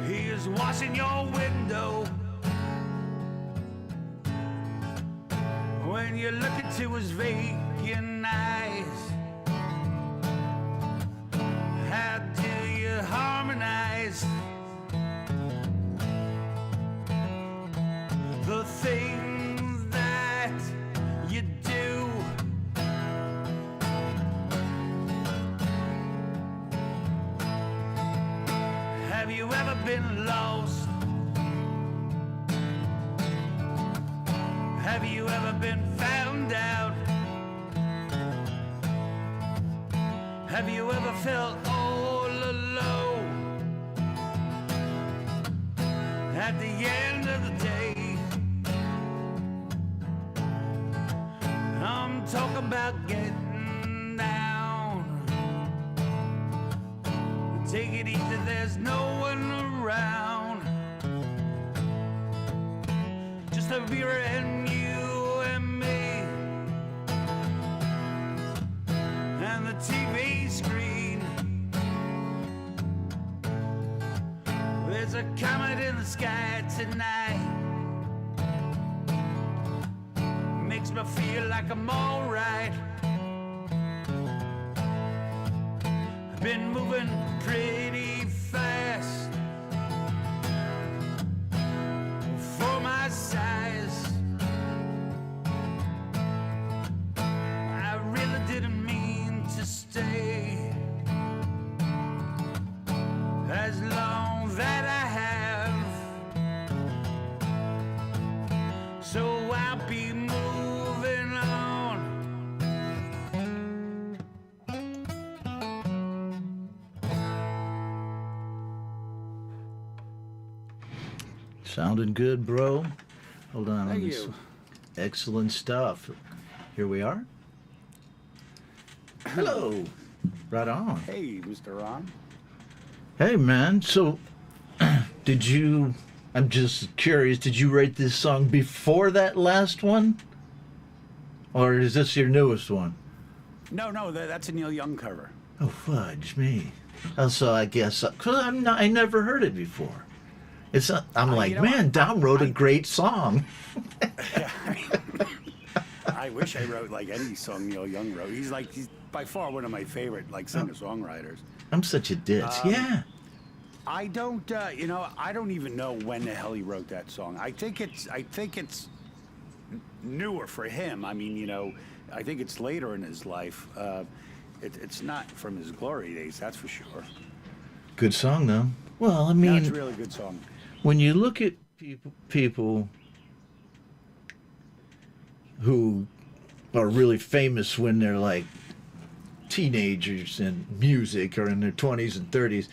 he is washing your window. When you look into his vacant eyes, how do you harmonize the things that you do? Have you ever been lost? Have you ever been found out? Have you ever felt all alone? At the end of the day, I'm talking about getting down. Take it easy, there's no one around. Just a mirror and you and me, and the TV screen. There's a comet in the sky tonight, makes me feel like I'm alright. I've been moving pretty fast, Sounding good, bro. Hold on. Thank you. Excellent stuff. Here we are. Hello. Right on. Hey, Mr. Ron. Hey, man. So, I'm just curious, did you write this song before that last one? Or is this your newest one? No, that's a Neil Young cover. Oh, fudge me. So I guess, cause I never heard it before. I'm like, you know man, what? Dom wrote a great song. I wish I wrote like any song Neil Young wrote. He's by far one of my favorite like singer-songwriters. I'm such a ditz. Yeah. I don't, I don't even know when the hell he wrote that song. I think it's newer for him. I mean, I think it's later in his life. It's not from his glory days, that's for sure. Good song, though. Well, I No, mean, it's a really good song. when you look at people who are really famous when they're like teenagers in music or in their 20s and 30s,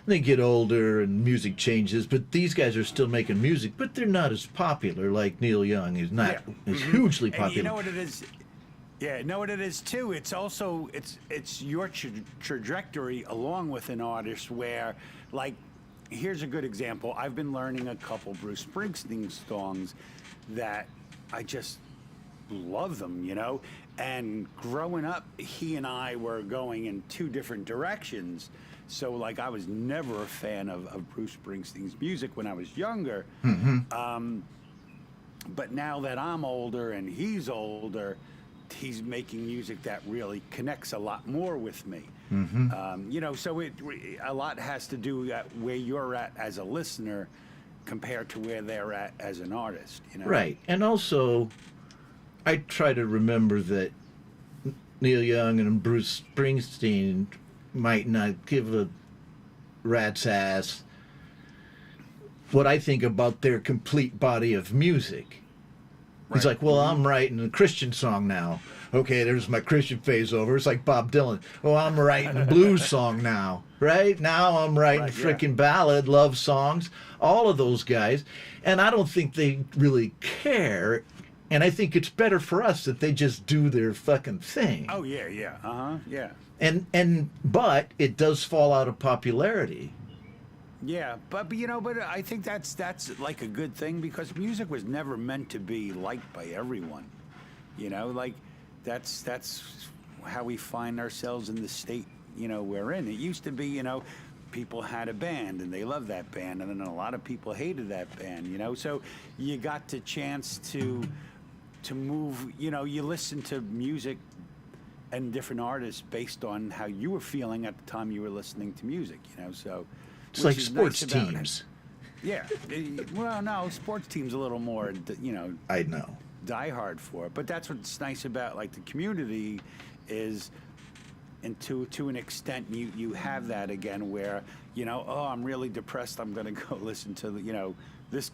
they get older and music changes, but these guys are still making music, but they're not as popular like Neil Young is not is hugely popular. And you know what it is? Yeah, know what it is too. It's also it's your trajectory along with an artist where, like, here's a good example. I've been learning a couple Bruce Springsteen songs that I just love them, And growing up, he and I were going in two different directions. So, like, I was never a fan of Bruce Springsteen's music when I was younger. But now that I'm older and he's older, he's making music that really connects a lot more with me. So a lot has to do with where you're at as a listener compared to where they're at as an artist. Right. And also, I try to remember that Neil Young and Bruce Springsteen might not give a rat's ass what I think about their complete body of music. He's like, well, I'm writing a Christian song now. Okay, there's my Christian phase over. It's like Bob Dylan. Oh, I'm writing a blues song now. Right? Now I'm writing frickin' ballad, love songs. All of those guys. And I don't think they really care. And I think it's better for us that they just do their fucking thing. Oh, yeah. Yeah. But it does fall out of popularity. Yeah, but I think that's like a good thing because music was never meant to be liked by everyone. Like that's how we find ourselves in the state, we're in. It used to be, people had a band and they loved that band, and then a lot of people hated that band, So you got the chance to move, you listen to music and different artists based on how you were feeling at the time you were listening to music, So it's like sports teams. Yeah. Well, no, sports teams a little more, I know. Die hard for it. But that's what's nice about, like, the community is, and to an extent, you have that again where, oh, I'm really depressed, I'm going to go listen to, this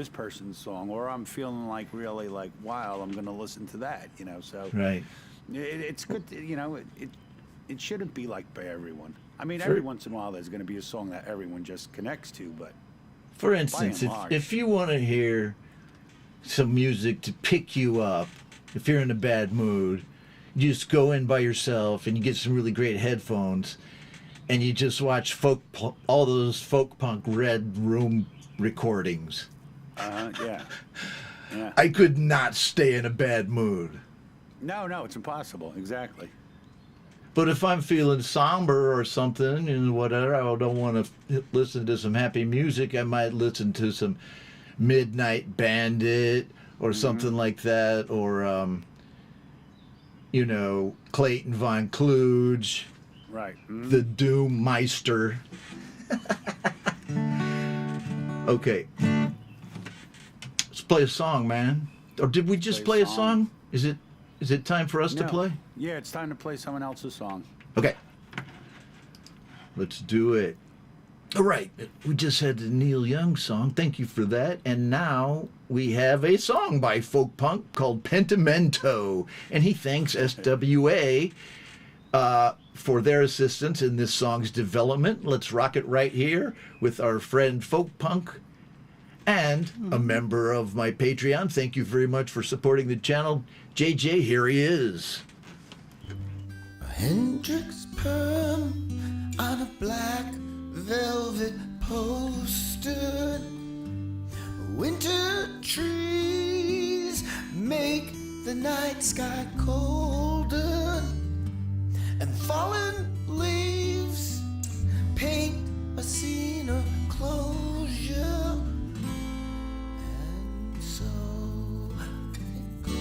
person's song, or I'm feeling like really like wild, I'm going to listen to that, So Right. It's good, it shouldn't be liked by everyone. I mean, every once in a while there's going to be a song that everyone just connects to, but for instance, if you want to hear some music to pick you up, if you're in a bad mood, you just go in by yourself and you get some really great headphones and you just watch all those folk punk Red Room recordings. Yeah. I could not stay in a bad mood. No, it's impossible. Exactly. But if I'm feeling somber or something and whatever, I don't want to listen to some happy music, I might listen to some Midnight Bandit or something like that, or, Clayton Von Kluge. Right. The Doom Meister. Okay. Let's play a song, man. Or did we just play a song? Is it time for us to play? Yeah, it's time to play someone else's song. Okay. Let's do it. All right. We just had the Neil Young song. Thank you for that. And now we have a song by folk punk called Pentimento. And he thanks SWA for their assistance in this song's development. Let's rock it right here with our friend folk punk and a member of my Patreon. Thank you very much for supporting the channel. JJ, here he is. Hendrix perm on a black velvet poster. Winter trees make the night sky colder, and fallen leaves paint a scene of closure. And so it goes.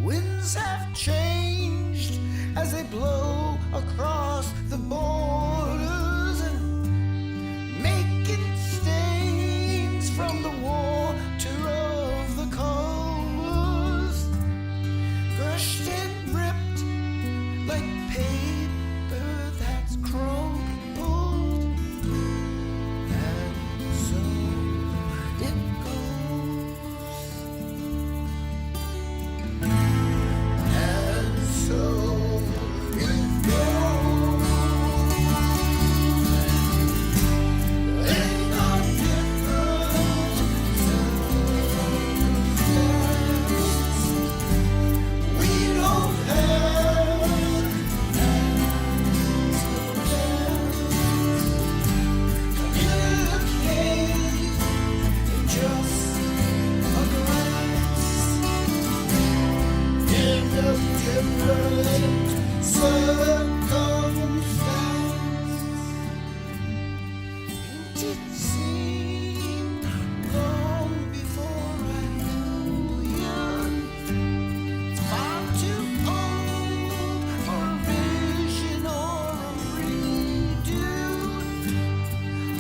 Winds have changed as they blow across the borders, and making stains from the water of the colors, crushed and ripped like paper that's crumpled. And so it goes. And so it goes. Ain't no different circumstance. We don't have communicate in just a glance. In a different circumstance. Ain't it seemed long before I knew you? It's far too old for a vision or a redo.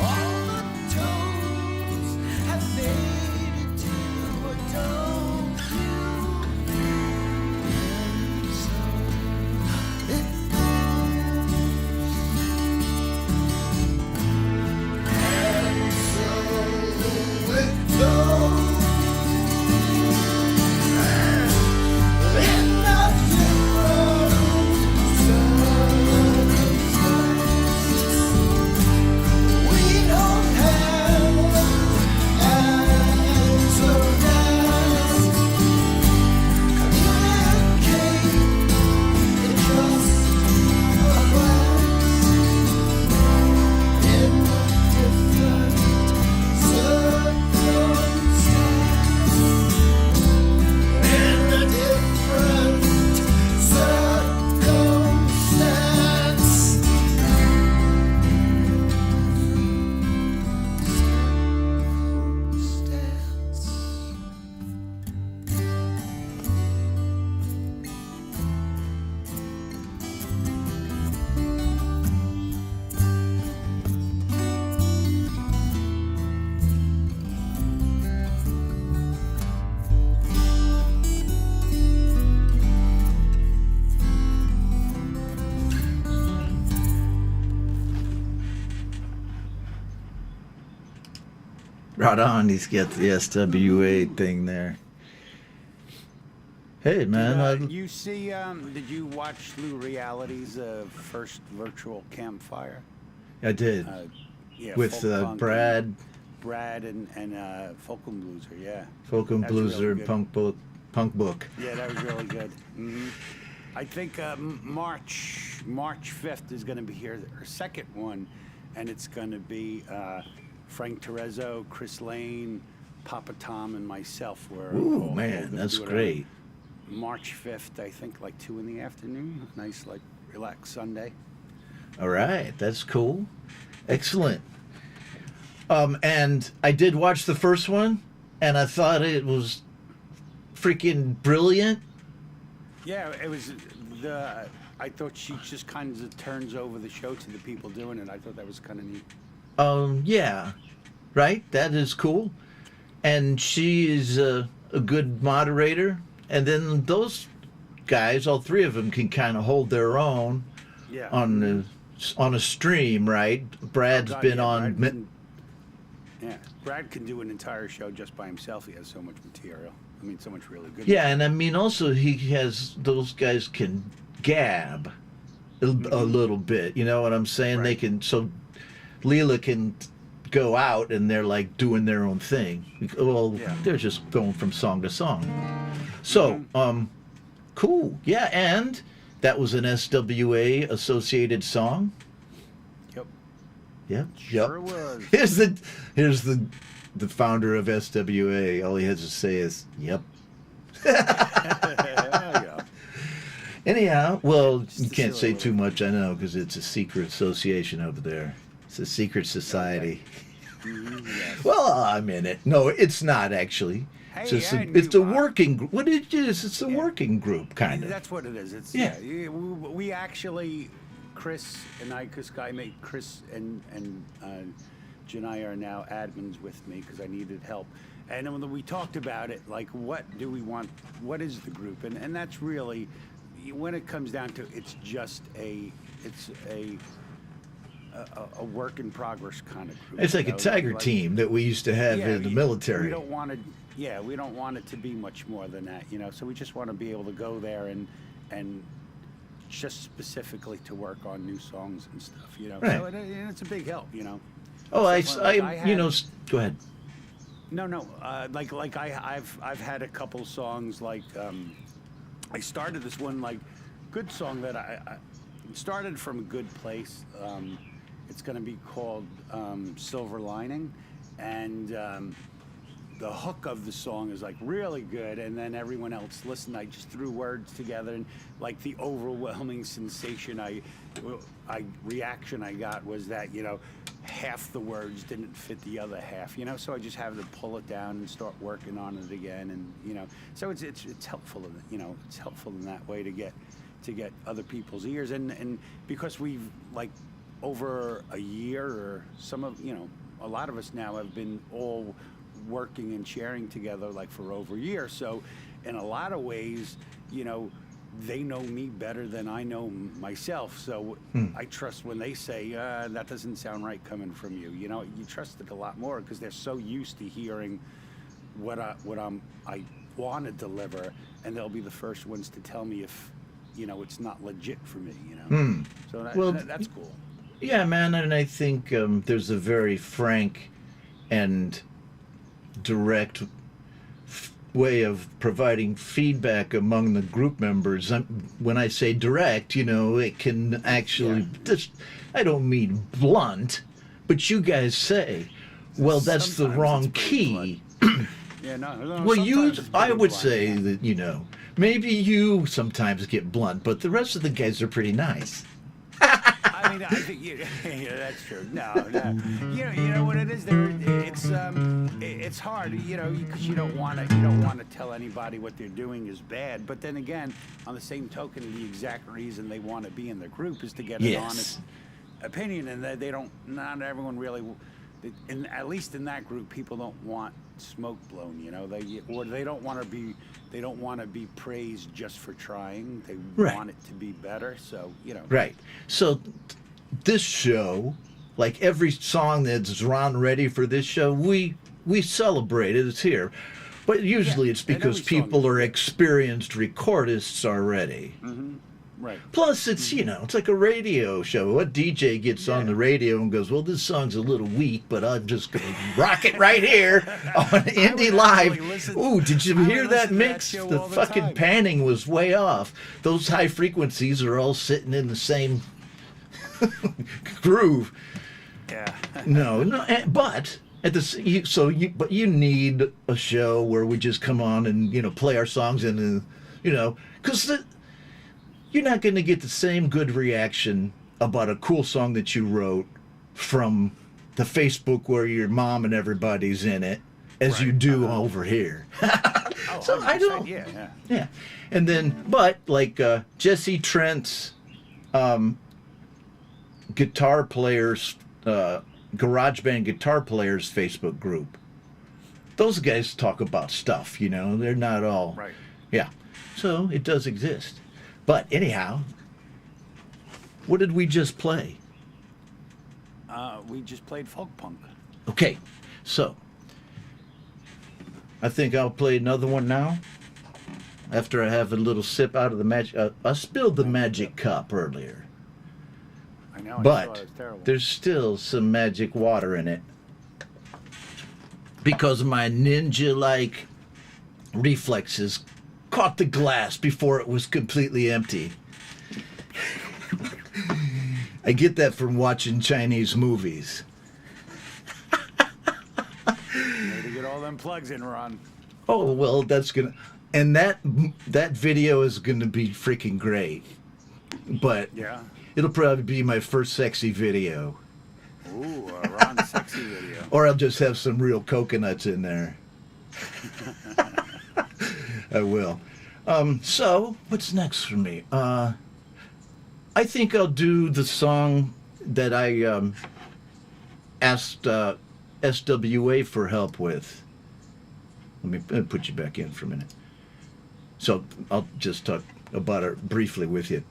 All the tones have faded to a dull hue. And so it goes. And so it goes. In the different circumstances, we don't have answers. Communicate in just a glance. In a different circumstance. In a different circumstance. Right on, he's got the SWA thing there. Hey, man. You see, did you watch Lou Reality's first virtual campfire? I did. Yeah, With folk punk Brad, Brad and Folk and Blueser, yeah. Folk and That's really Blueser, good. Punk Book. Yeah, that was really good. I think March 5th is going to be her second one, and it's going to be Frank Terezzo, Chris Lane, Papa Tom, and myself. Ooh, man, that's great. March 5th, I think, like 2 in the afternoon. Nice, like, relaxed Sunday. All right, that's cool. Excellent. And I did watch the first one, and I thought it was freaking brilliant. Yeah, it was I thought she just kind of turns over the show to the people doing it. I thought that was kind of neat. Yeah, right. That is cool, and she is a good moderator. And then those guys, all three of them, can kind of hold their own Yeah. on a stream, right? Brad's God, been yeah, on. Brad can do an entire show just by himself. He has so much material. I mean, so much really good. Yeah, and I mean, also he has, those guys can gab a little bit. You know what I'm saying? They Right. can, so Leela can go out and they're like doing their own thing. Well, Yeah. they're just going from song to song. So, cool. Yeah, and that was an SWA associated song. Yep. Yeah. Sure was. Here's the founder of SWA. All he has to say is, "Yep." Yeah. Anyhow, well, you a can't say silly too much, I know, because it's a secret association over there. It's a secret society. Yes. Well, I'm in it. No, it's not actually. It's, Hey, just I it's a knew- working group. What it is, it's a Yeah. working group, kind of. That's what it is. It's Yeah. we actually, Chris and I, Chris and Janai are now admins with me because I needed help. And when we talked about it, like, what do we want? What is the group? And that's really, when it comes down to, it's just a work in progress kind of group. It's like you a know, tiger like- team that we used to have in the We military. don't want to. Yeah, we don't want it to be much more than that, you know. So we just want to be able to go there and just specifically to work on new songs and stuff, you know. Right. So it's a big help, you know. Oh, Like, I you know, had- go ahead. No, like I've had a couple songs like I started this one like good song that I started from a good place. It's going to be called Silver Lining, and the hook of the song is like really good, and then everyone else listened. I just threw words together, and like the overwhelming sensation reaction I got was that, you know, half the words didn't fit the other half, you know. So I just had to pull it down and start working on it again, and you know, so it's helpful, you know, it's helpful in that way to get other people's ears, and because we've like over a year or a lot of us now have been all working and sharing together like for over a year. So in a lot of ways, you know, they know me better than I know myself. So I trust when they say, that doesn't sound right coming from you. You know, you trust it a lot more because they're so used to hearing what I want to deliver, and they'll be the first ones to tell me if, you know, it's not legit for me, you know. So that's cool. Yeah, man, and I think there's a very frank and direct way of providing feedback among the group members. When I say direct, you know, it can actually just, I don't mean blunt, but you guys say, well, that's the Sometimes wrong it's pretty key. Yeah, no. Well, sometimes it's I pretty would blunt, say yeah. that, you know, maybe you sometimes get blunt, but the rest of the guys are pretty nice. I mean, I think yeah, that's true. No. You know what it is? It's hard, you know, because you don't want to tell anybody what they're doing is bad. But then again, on the same token, the exact reason they want to be in the group is to get an Yes. honest opinion, and they don't. Not everyone really. At least in that group, people don't want smoke blown. You know, they don't want to be. They don't want to be praised just for trying. They Right. want it to be better. So, you know. Right. So this show, like every song that's Ron ready for this show, we celebrate it. It's here. But usually it's and because every song people is are good. experienced recordists already. Right. Plus, it's, you know, it's like a radio show. What DJ gets on Yeah. the radio and goes, well, this song's a little weak, but I'm just going to rock it right here on Indie would Live. actually listen- Ooh, did you I would hear listen that to that mix? show The all the fucking time. panning was way off. Those high frequencies are all sitting in the same groove. Yeah. No, but at the but you need a show where we just come on and, you know, play our songs and you know, because you're not going to get the same good reaction about a cool song that you wrote from the Facebook where your mom and everybody's in it as you do over here. Oh, So I 100%, don't. Yeah. Yeah, and then but like Jesse Trent's guitar players, garage band guitar players Facebook group. Those guys talk about stuff, you know. They're not all Right. Yeah, so it does exist. But anyhow, what did we just play? We just played folk punk. Okay, so I think I'll play another one now. After I have a little sip out of the magic, I spilled the magic cup earlier. I know. I saw it. But It's terrible. there's still some magic water in it. Because my ninja-like reflexes caught the glass before it was completely empty. I get that from watching Chinese movies. Way to get all them plugs in, Ron. Oh, well, that's gonna... And that video is gonna be freaking great. But Yeah. it'll probably be my first sexy video. Ooh, a Ron sexy video. Or I'll just have some real coconuts in there. I will. So, what's next for me? I think I'll do the song that I asked SWA for help with. Let me put you back in for a minute. So I'll just talk about it briefly with you.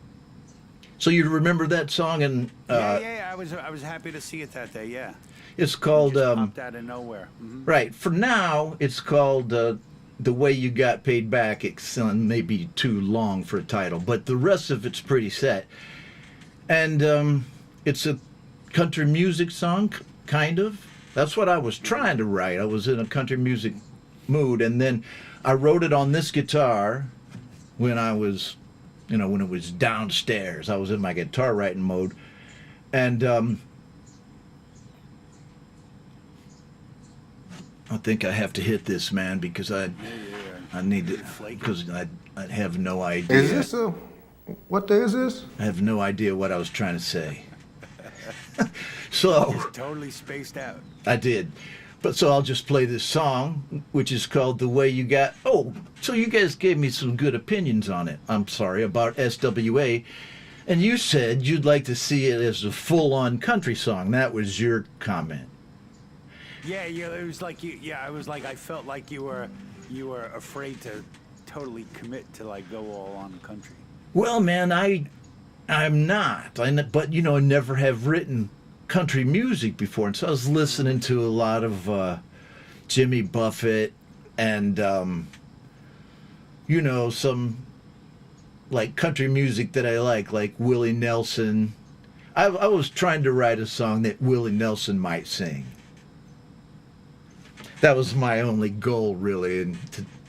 So you remember that song? And Yeah. I was happy to see it that day. Yeah. it's called Just popped out of nowhere. right. For now, it's called "The Way You Got Paid Back." It's maybe too long for a title, but the rest of it's pretty set. And it's a country music song, kind of. That's what I was trying to write. I was in a country music mood, and then I wrote it on this guitar when I was, when it was downstairs. I was in my guitar writing mode, and I think I have to hit this, man, because I need to, because I have no idea. Is this a... What day is this? I have no idea what I was trying to say. So Totally spaced out. I did. But so I'll just play this song, which is called "The Way You Got." Oh, so you guys gave me some good opinions on it. I'm sorry, about SWA. And you said you'd like to see it as a full-on country song. That was your comment. Yeah, it was like you. Yeah, I was like, I felt like you were afraid to totally commit to like go all on country. Well, man, I'm not. But I never have written country music before, and so I was listening to a lot of Jimmy Buffett and some like country music that I like Willie Nelson. I was trying to write a song that Willie Nelson might sing. That was my only goal, really, and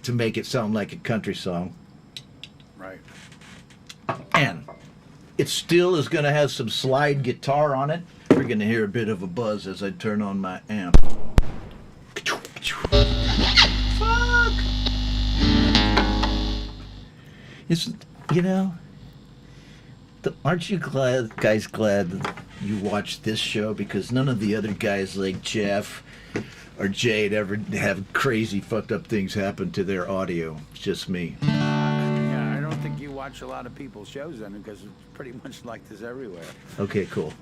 to make it sound like a country song. Right. And it still is going to have some slide guitar on it. We're going to hear a bit of a buzz as I turn on my amp. Fuck! Aren't you guys glad that you watched this show? Because none of the other guys like Jeff or Jade ever have crazy fucked up things happen to their audio. It's just me. Yeah, I don't think you watch a lot of people's shows then, because it's pretty much like this everywhere. Okay, cool.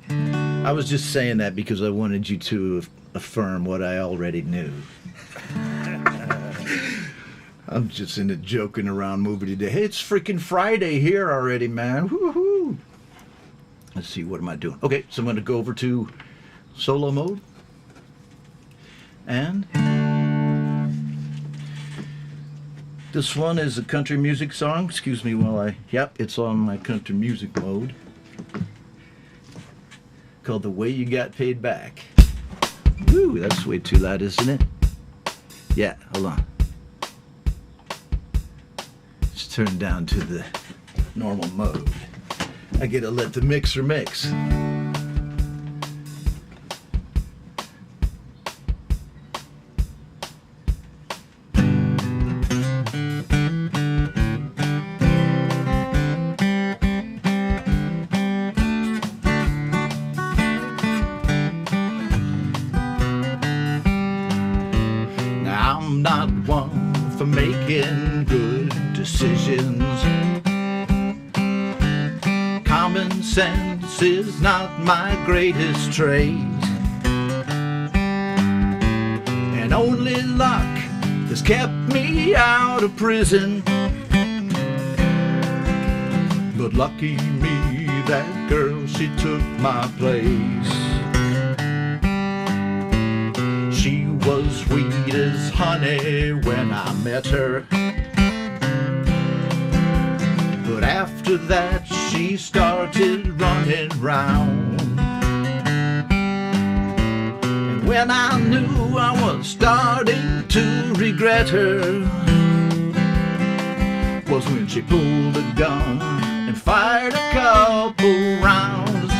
I was just saying that because I wanted you to affirm what I already knew. I'm just in a joking around movie today. Hey, it's freaking Friday here already, man. Woohoo! Let's see, what am I doing? Okay, so I'm going to go over to solo mode. And this one is a country music song. Excuse me while it's on my country music mode. Called "The Way You Got Paid Back." Woo, that's way too loud, isn't it? Yeah, hold on. Let's turn down to the normal mode. I gotta let the mixer mix. I'm not one for making good decisions. Common sense is not my greatest trait, and only luck has kept me out of prison. But lucky me, that girl, she took my place. She was sweet as honey when I met her, but after that she she started running round. And when I knew I was starting to regret her, was when she pulled a gun and fired a couple rounds.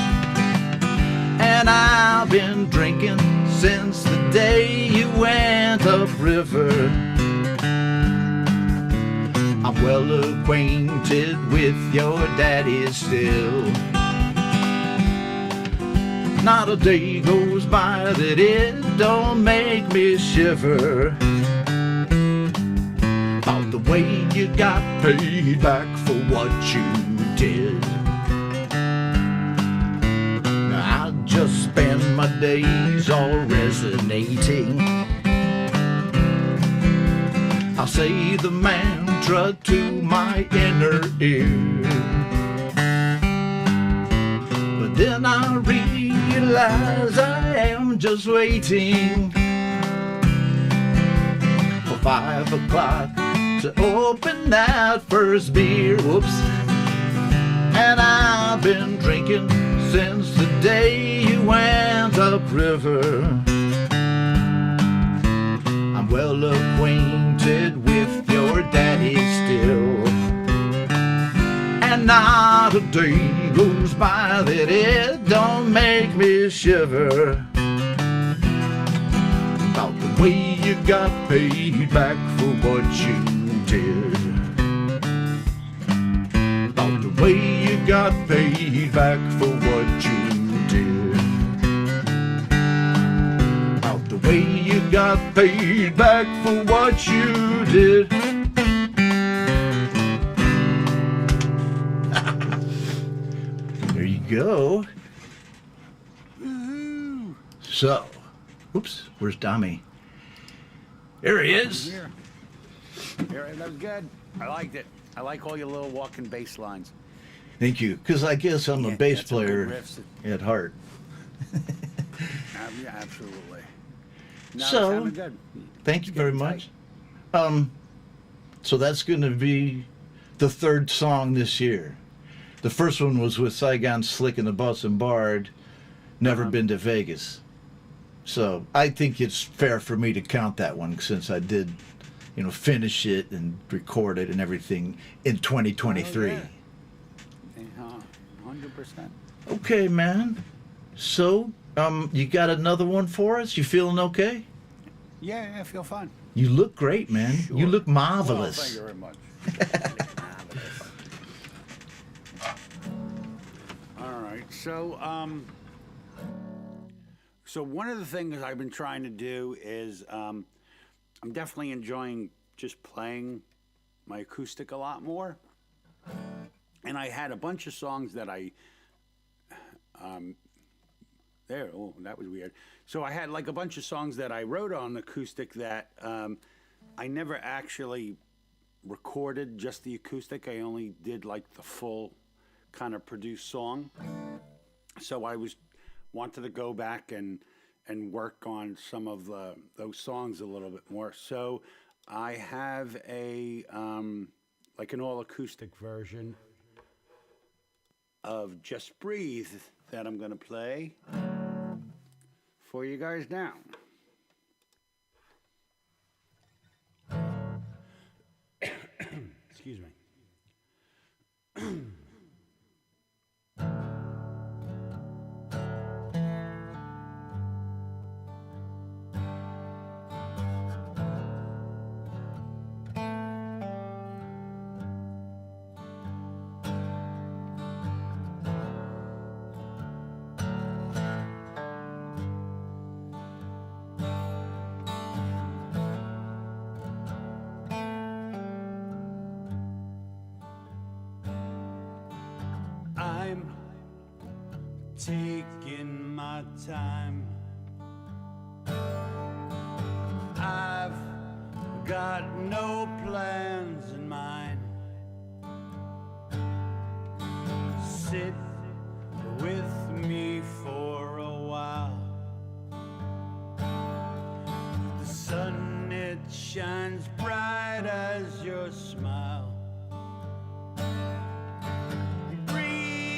And I've been drinking since the day you went upriver. I'm well acquainted with your daddy still. Not a day goes by that it don't make me shiver about the way you got paid back for what you did. Now I just spend my days all resonating. I'll say the mantra to my inner ear, but then I realize I am just waiting for 5 o'clock to open that first beer. Whoops. And I've been drinking since the day you went upriver. I'm well acquainted with your daddy still. And not a day goes by that it don't make me shiver about the way you got paid back for what you did. About the way you got paid back for what you did. About the way you got paid back for what you did. There you go. So, oops, where's Dommy? There he is. Here. That was good. I liked it. I like all your little walking bass lines. Thank you, because I guess I'm a Yeah, bass got some good player riffs. at heart. Yeah, absolutely. No, So, it sounded good. Thank you very Getting much. tight. So that's going to be the third song this year. The first one was with Saigon Slick and the Bus and Bard, Never Been to Vegas. So I think it's fair for me to count that one since I did, finish it and record it and everything in 2023. Oh, yeah. 100%. Okay, man. So, you got another one for us? You feeling okay? Yeah, I feel fine. You look great, man. You Sure. look Well, marvelous. thank you very much. All right. So one of the things I've been trying to do is I'm definitely enjoying just playing my acoustic a lot more. And I had a bunch of songs that that was weird. So I had like a bunch of songs that I wrote on acoustic that I never actually recorded just the acoustic. I only did like the full kind of produced song. So I wanted to go back and work on some of those songs a little bit more. So I have like an all acoustic version of Just Breathe that I'm gonna play for you guys now. Excuse me. I'm taking my time. I've got no plans in mind. Sit with me for a while. The sun, it shines bright as your smile. Breathe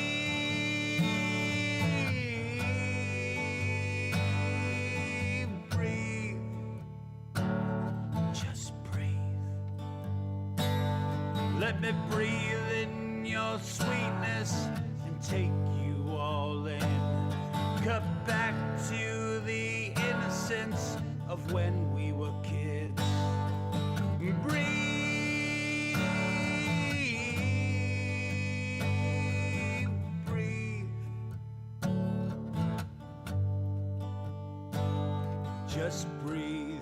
Let me breathe in your sweetness and take you all in. Cut back to the innocence of when we were kids. Breathe, breathe. Just breathe.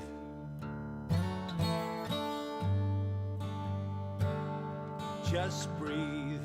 Just breathe.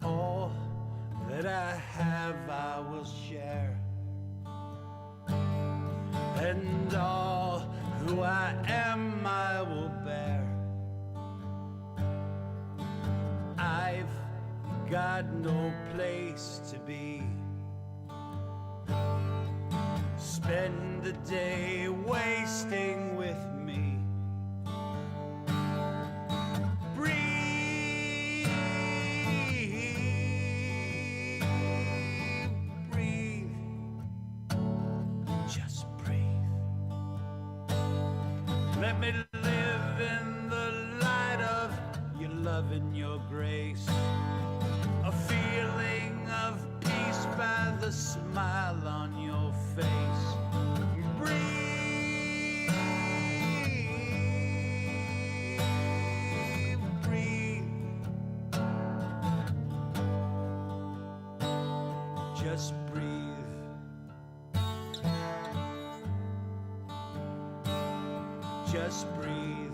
All that I have I will share, and all who I am I will bear. I've got no place to be. Spend the day wasting with me. Breathe, just breathe. Let me live in the light of your love and your grace. A feeling of peace by the smile on your face. Breathe, breathe. Just breathe. Just breathe.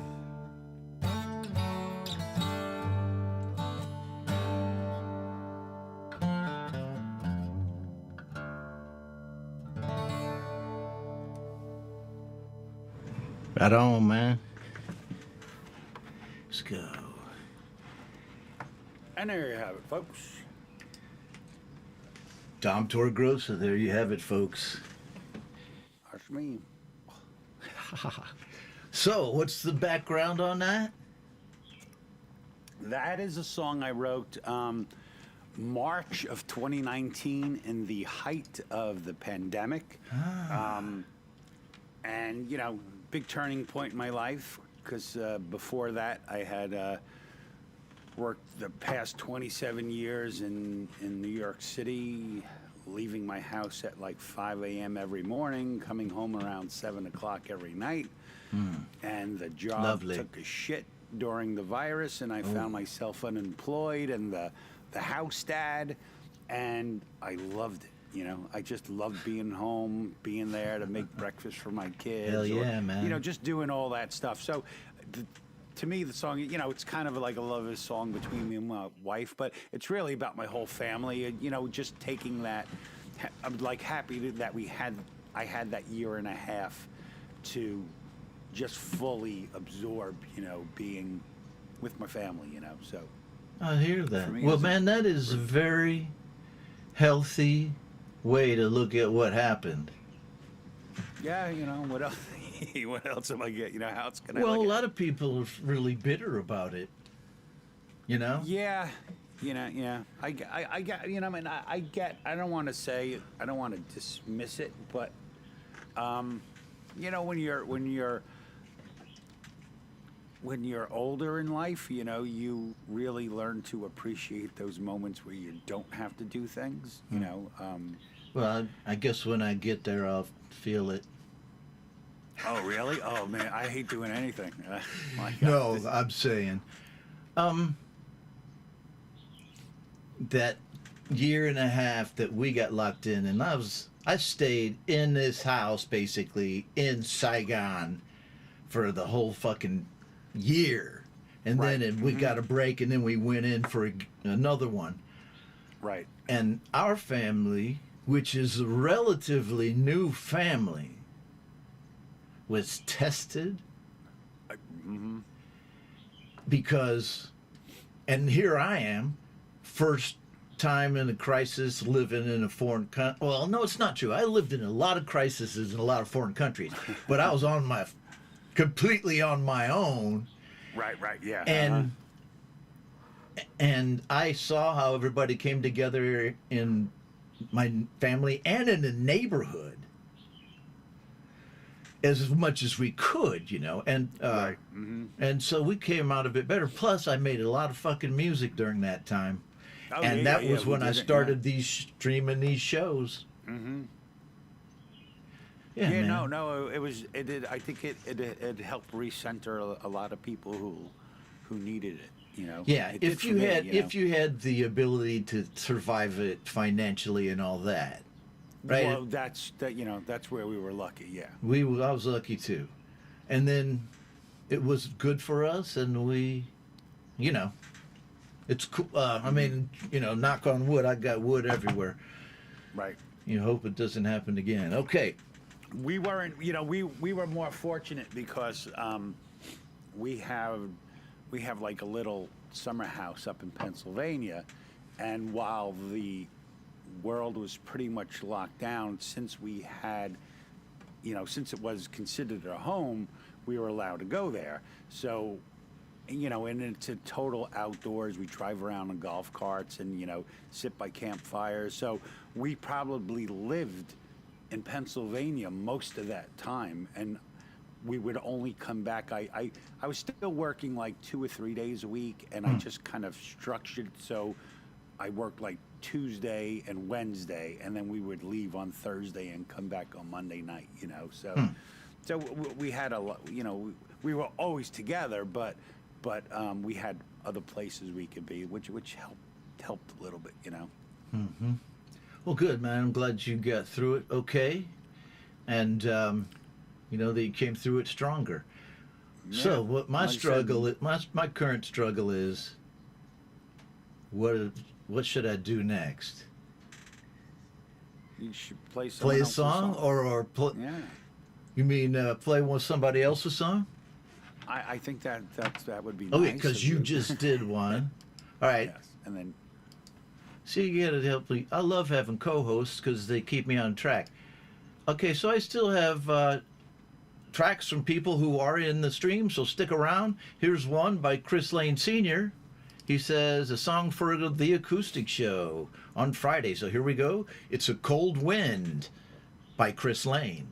Right on, man. Let's go. And there you have it, folks. Dom Torregrossa, there you have it, folks. That's me. So, what's the background on that? That is a song I wrote March of 2019 in the height of the pandemic. And, you know, big turning point in my life because before that I had worked the past 27 years in New York City, leaving my house at like 5 a.m. every morning, coming home around 7 o'clock every night. And the job Lovely. took a shit during the virus, and I found myself unemployed and the house dad, and I loved it. You know, I just loved being home, being there to make breakfast for my kids. Hell yeah, man. You know, just doing all that stuff. So, to me, the song, you know, it's kind of like a love song between me and my wife, but it's really about my whole family. And, you know, just taking that, I'm like happy that I had that year and a half to just fully absorb, you know, being with my family, you know, so. I hear that. For me, Well, it's a- man, that is a very healthy way to look at what happened. Yeah, you know, what else? What else am I getting? You know, how it's gonna. Well, a like, lot of people are really bitter about it. You know? Yeah, you know, yeah. I get, you know, I mean, I get. I don't want to say. I don't want to dismiss it, but, you know, when you're older in life, you know, you really learn to appreciate those moments where you don't have to do things. You know. Well, I guess when I get there, I'll feel it. Oh, really? Oh, man, I hate doing anything. My God, No, this- I'm saying, that year and a half that we got locked in, and I stayed in this house basically in Saigon for the whole fucking year, and Right. then we got a break, and then we went in for another one. right. And our family, which is a relatively new family, was tested Because, and here I am, first time in a crisis, living in a foreign country. Well, no, it's not true. I lived in a lot of crises in a lot of foreign countries, but I was completely on my own. Right, yeah. And I saw how everybody came together in my family and in the neighborhood as much as we could, and Right. and so we came out of it better. Plus, I made a lot of fucking music during that time, Oh, and yeah, that yeah, was we when I did it, started streaming these shows. Yeah, Yeah, man. no, it did. I think it helped recenter a lot of people who needed it. Yeah, It did if for you me, had know. if you had the ability to survive it financially and all that, right? Well, that's where we were lucky. Yeah. I was lucky too, and then it was good for us, and we, it's cool. I mean, knock on wood. I got wood everywhere. Right. You hope it doesn't happen again. Okay. We weren't. We were more fortunate because we have like a little summer house up in Pennsylvania, and while the world was pretty much locked down, since we had, since it was considered a home, we were allowed to go there. So, and it's a total outdoors. We drive around in golf carts and sit by campfires. So we probably lived in Pennsylvania most of that time, and we would only come back. I was still working like 2 or 3 days a week, and I just kind of structured so I worked like Tuesday and Wednesday, and then we would leave on Thursday and come back on Monday night. So we had a lot. We were always together, but we had other places we could be, which helped a little bit. Well, good, man. I'm glad you got through it okay, and that you came through it stronger. Yeah, So, what my like I said- struggle, my current struggle is, what should I do next? You should play Play a song, or play? Yeah. You mean play somebody else's song? I think that would be Oh, nice. yeah, because of you just did one. All right. Yes, and then See, you gotta help me. I love having co-hosts because they keep me on track. Okay, so I still have tracks from people who are in the stream, so stick around. Here's one by Chris Lane Sr. He says, a song for the acoustic show on Friday. So here we go. It's A Cold Wind by Chris Lane.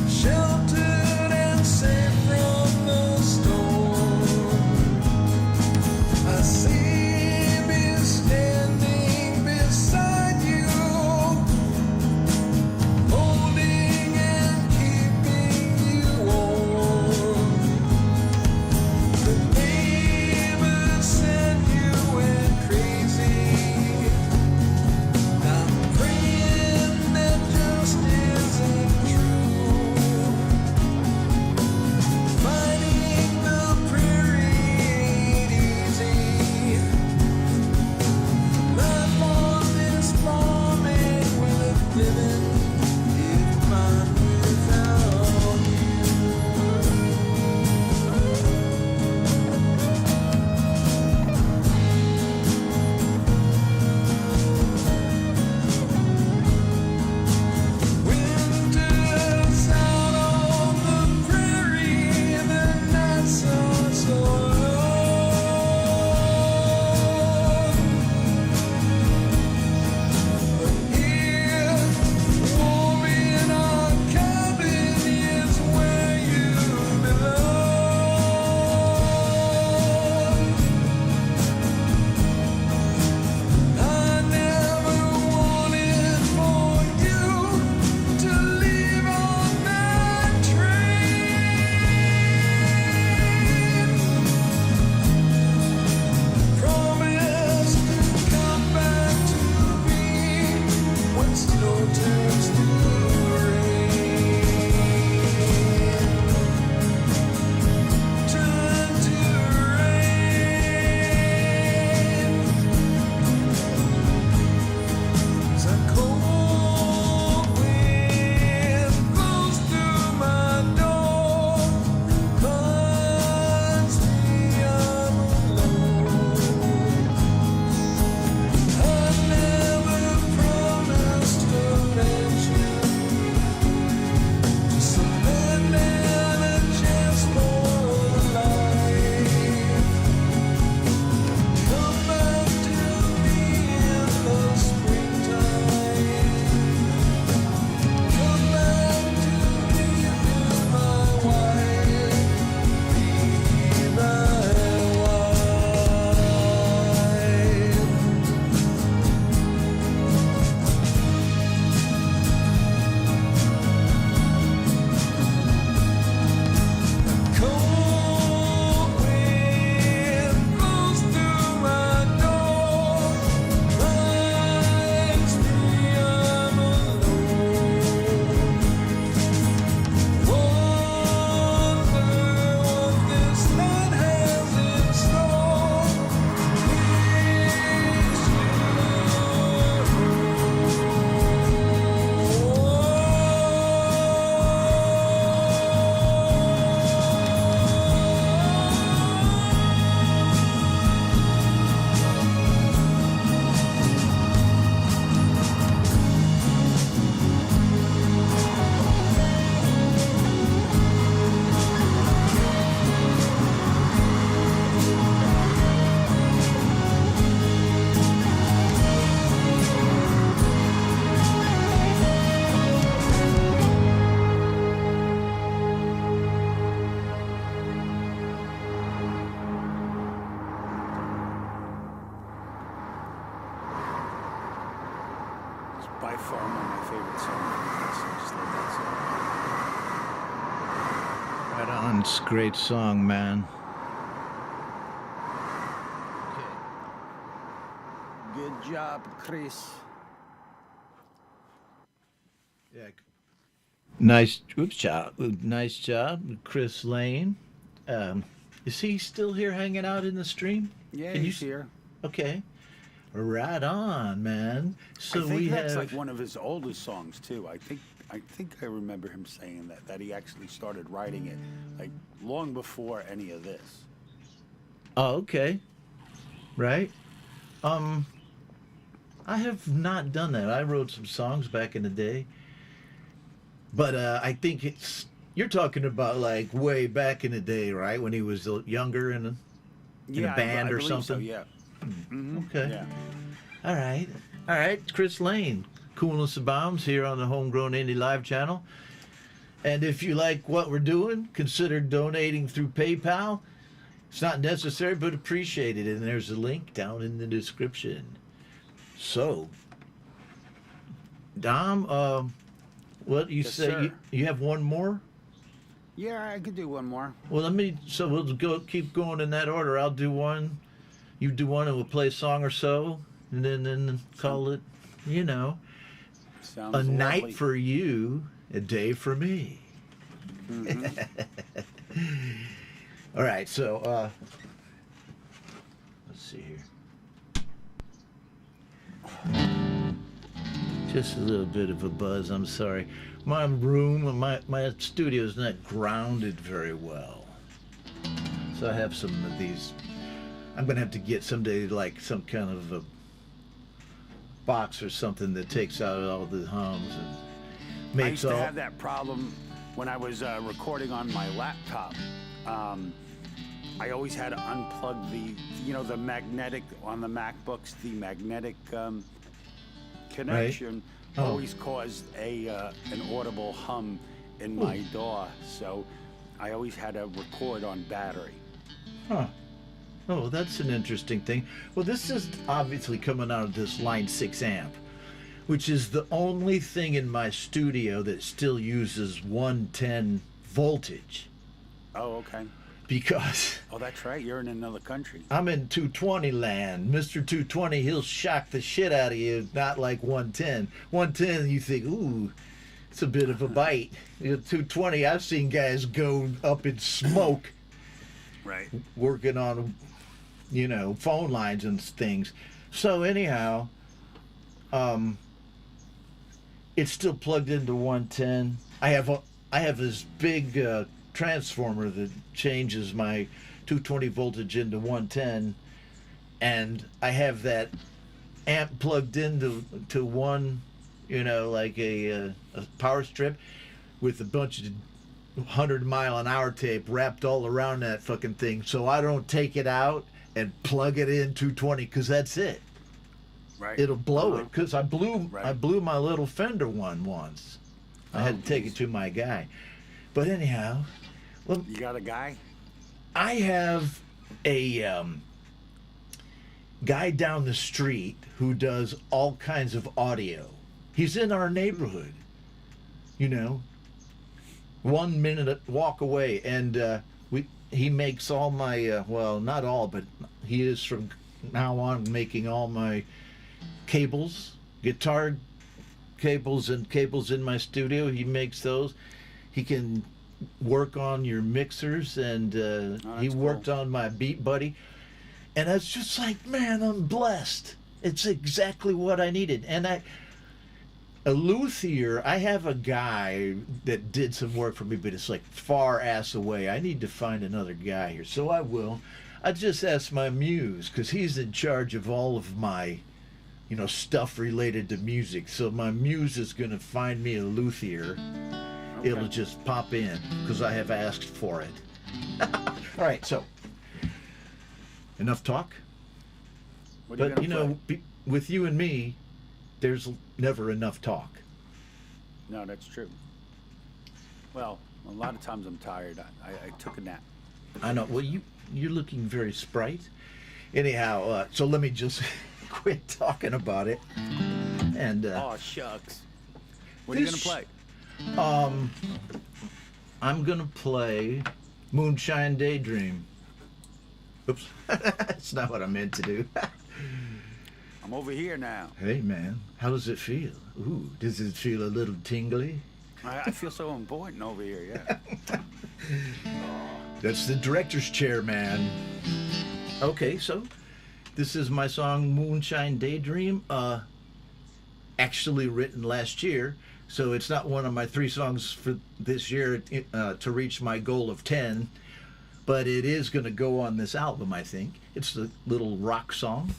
Sheltered and safe from the by far one of my favorite songs. I just love that Right on. It's a great song, man. song. Good job, Chris. Yeah. Nice. Oops, job. Nice job, Chris Lane. Is he still here hanging out in the stream? Yeah, Can he's you, here. Okay. Right on, man. So I think we that's have. like one of his oldest songs too. I think I remember him saying that he actually started writing it like long before any of this. Oh, okay. Right. I have not done that. I wrote some songs back in the day, but I think you're talking about like way back in the day, right? When he was younger in a band I or believe something. So, yeah. Mm-hmm. Okay. Yeah. All right. Chris Lane, Coolness Abounds here on the Homegrown Indie Live channel. And if you like what we're doing, consider donating through PayPal. It's not necessary, but appreciated. And there's a link down in the description. So, Dom, what you Yes, say? sir. You have one more? Yeah, I could do one more. Well, so we'll keep going in that order. I'll do one, you do one, and we'll play a song or so, and then call it, Sounds a lovely. night for you, a day for me. Mm-hmm. All right, so let's see here. Just a little bit of a buzz. I'm sorry. My room, my studio is not grounded very well, so I have some of these. I'm gonna have to get someday like some kind of a box or something that takes out all the hums and I makes used to all. have that problem when I was recording on my laptop. I always had to unplug the magnetic on the MacBooks. The magnetic connection Oh. always caused an audible hum in my DAW. So I always had to record on battery. Huh. Oh, that's an interesting thing. Well, this is obviously coming out of this Line 6 amp, which is the only thing in my studio that still uses 110 voltage. Oh, okay. because Oh, that's right. You're in another country. I'm in 220 land. Mr. 220, he'll shock the shit out of you, not like 110. 110, you think, ooh, it's a bit of a bite. 220, I've seen guys go up in smoke Right. working on, phone lines and things. So anyhow, it's still plugged into 110. I have this big transformer that changes my 220 voltage into 110, and I have that amp plugged into one, like a power strip with a bunch of 100-mile-an-hour tape wrapped all around that fucking thing, so I don't take it out and plug it in 220, because that's it. Right. It'll blow it, because I blew Right. my little Fender one once. I had to take it to my guy. But anyhow, well, You got a guy? I have a guy down the street who does all kinds of audio. He's in our neighborhood, 1 minute walk away, and he makes all my well, not all, but he is from now on making all my cables, guitar cables, and cables in my studio. He makes those. He can work on your mixers, and he worked cool. on my Beat Buddy, and it's just like, man, I'm blessed. It's exactly what I needed. And a luthier, I have a guy that did some work for me, but it's like far ass away. I need to find another guy here, so I will. I just asked my muse, because he's in charge of all of my stuff related to music. So my muse is going to find me a luthier. Okay. It'll just pop in, because I have asked for it. All right, so enough talk. What are But gonna play? with you and me, there's never enough talk. No, that's true. Well, a lot of times I'm tired. I took a nap. I know. Well, you're looking very sprite. Anyhow, so let me just quit talking about it. And Oh, shucks. What are you this- going to play? I'm gonna play Moonshine Daydream. Oops, that's not what I meant to do. I'm over here now. Hey man, how does it feel? Ooh, does it feel a little tingly? I feel so important over here, yeah. That's the director's chair, man. Okay, so this is my song Moonshine Daydream, actually written last year, so it's not one of my 3 songs for this year to reach my goal of 10, but it is going to go on this album, I think. It's a little rock song.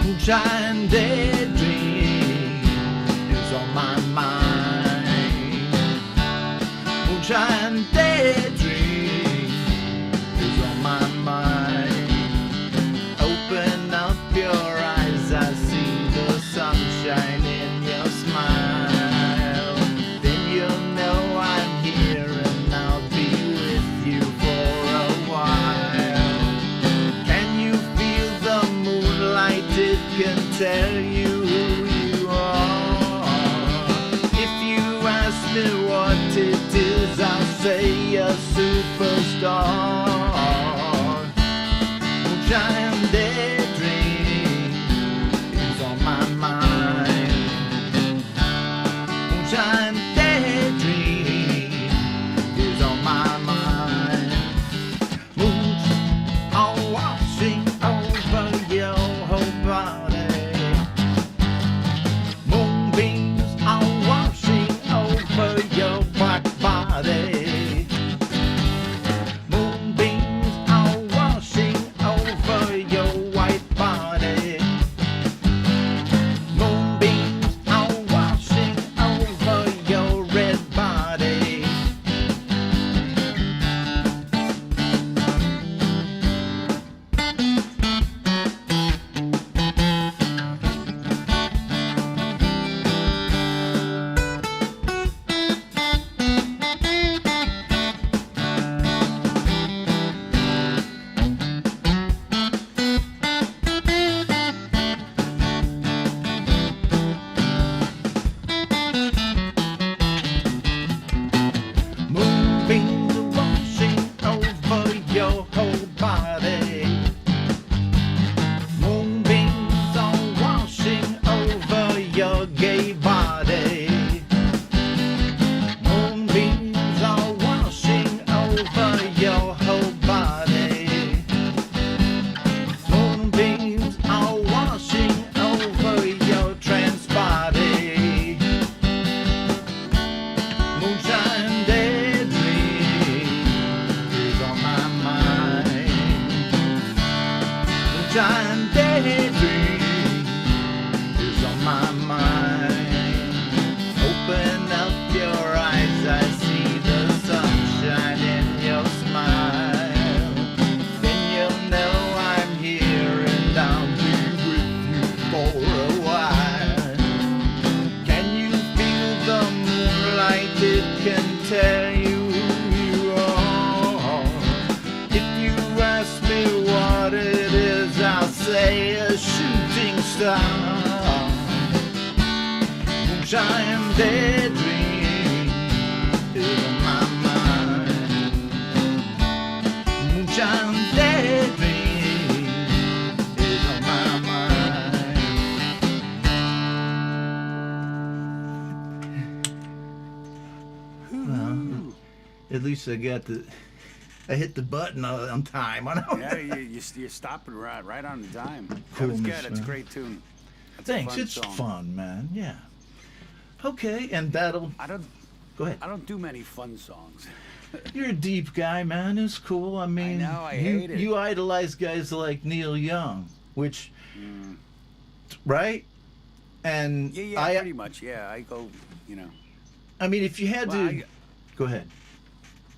Moonshine daydream is on my mind. Moonshine daydream is on my mind. Open up your eyes, I see the sunshine in your smile. Then you'll know I'm here and I'll be with you for a while. Can you feel the moonlight? It can tell you who you are. If you ask me what it is, I'll say a superstar. Moonshine daydream is on my mind. Moonshine daydream is on my mind. Moons are washing over your whole body. Moonbeams are washing over your black body. Moonbeams over your whole body. Moonbeams are washing over your trans body. Moonshine daydream is on my mind. Moonshine daydream is on my mind. Open up your eyes, I see the sunshine in your smile. Then you'll know I'm here and I'll be with you for a while. Can you feel the moonlight? It can tell you who you are. If you ask me what it is, I'll say a shooting star. Moonshine daydream is on my mind. Moonshine daydream is on my mind. Well, at least I hit the button on time. Yeah, you're stopping right on the dime. That was Coolness, good. It's a man. great tune. That's a Thanks, fun it's song. fun, man. Yeah. Okay, and that'll I go ahead. don't do many fun songs. You're a deep guy, man. It's cool. I mean, know, I you, hate it. you idolize guys like Neil Young, which, right? And Yeah, pretty much. Yeah, I go, I mean, if you had Well, to, go ahead.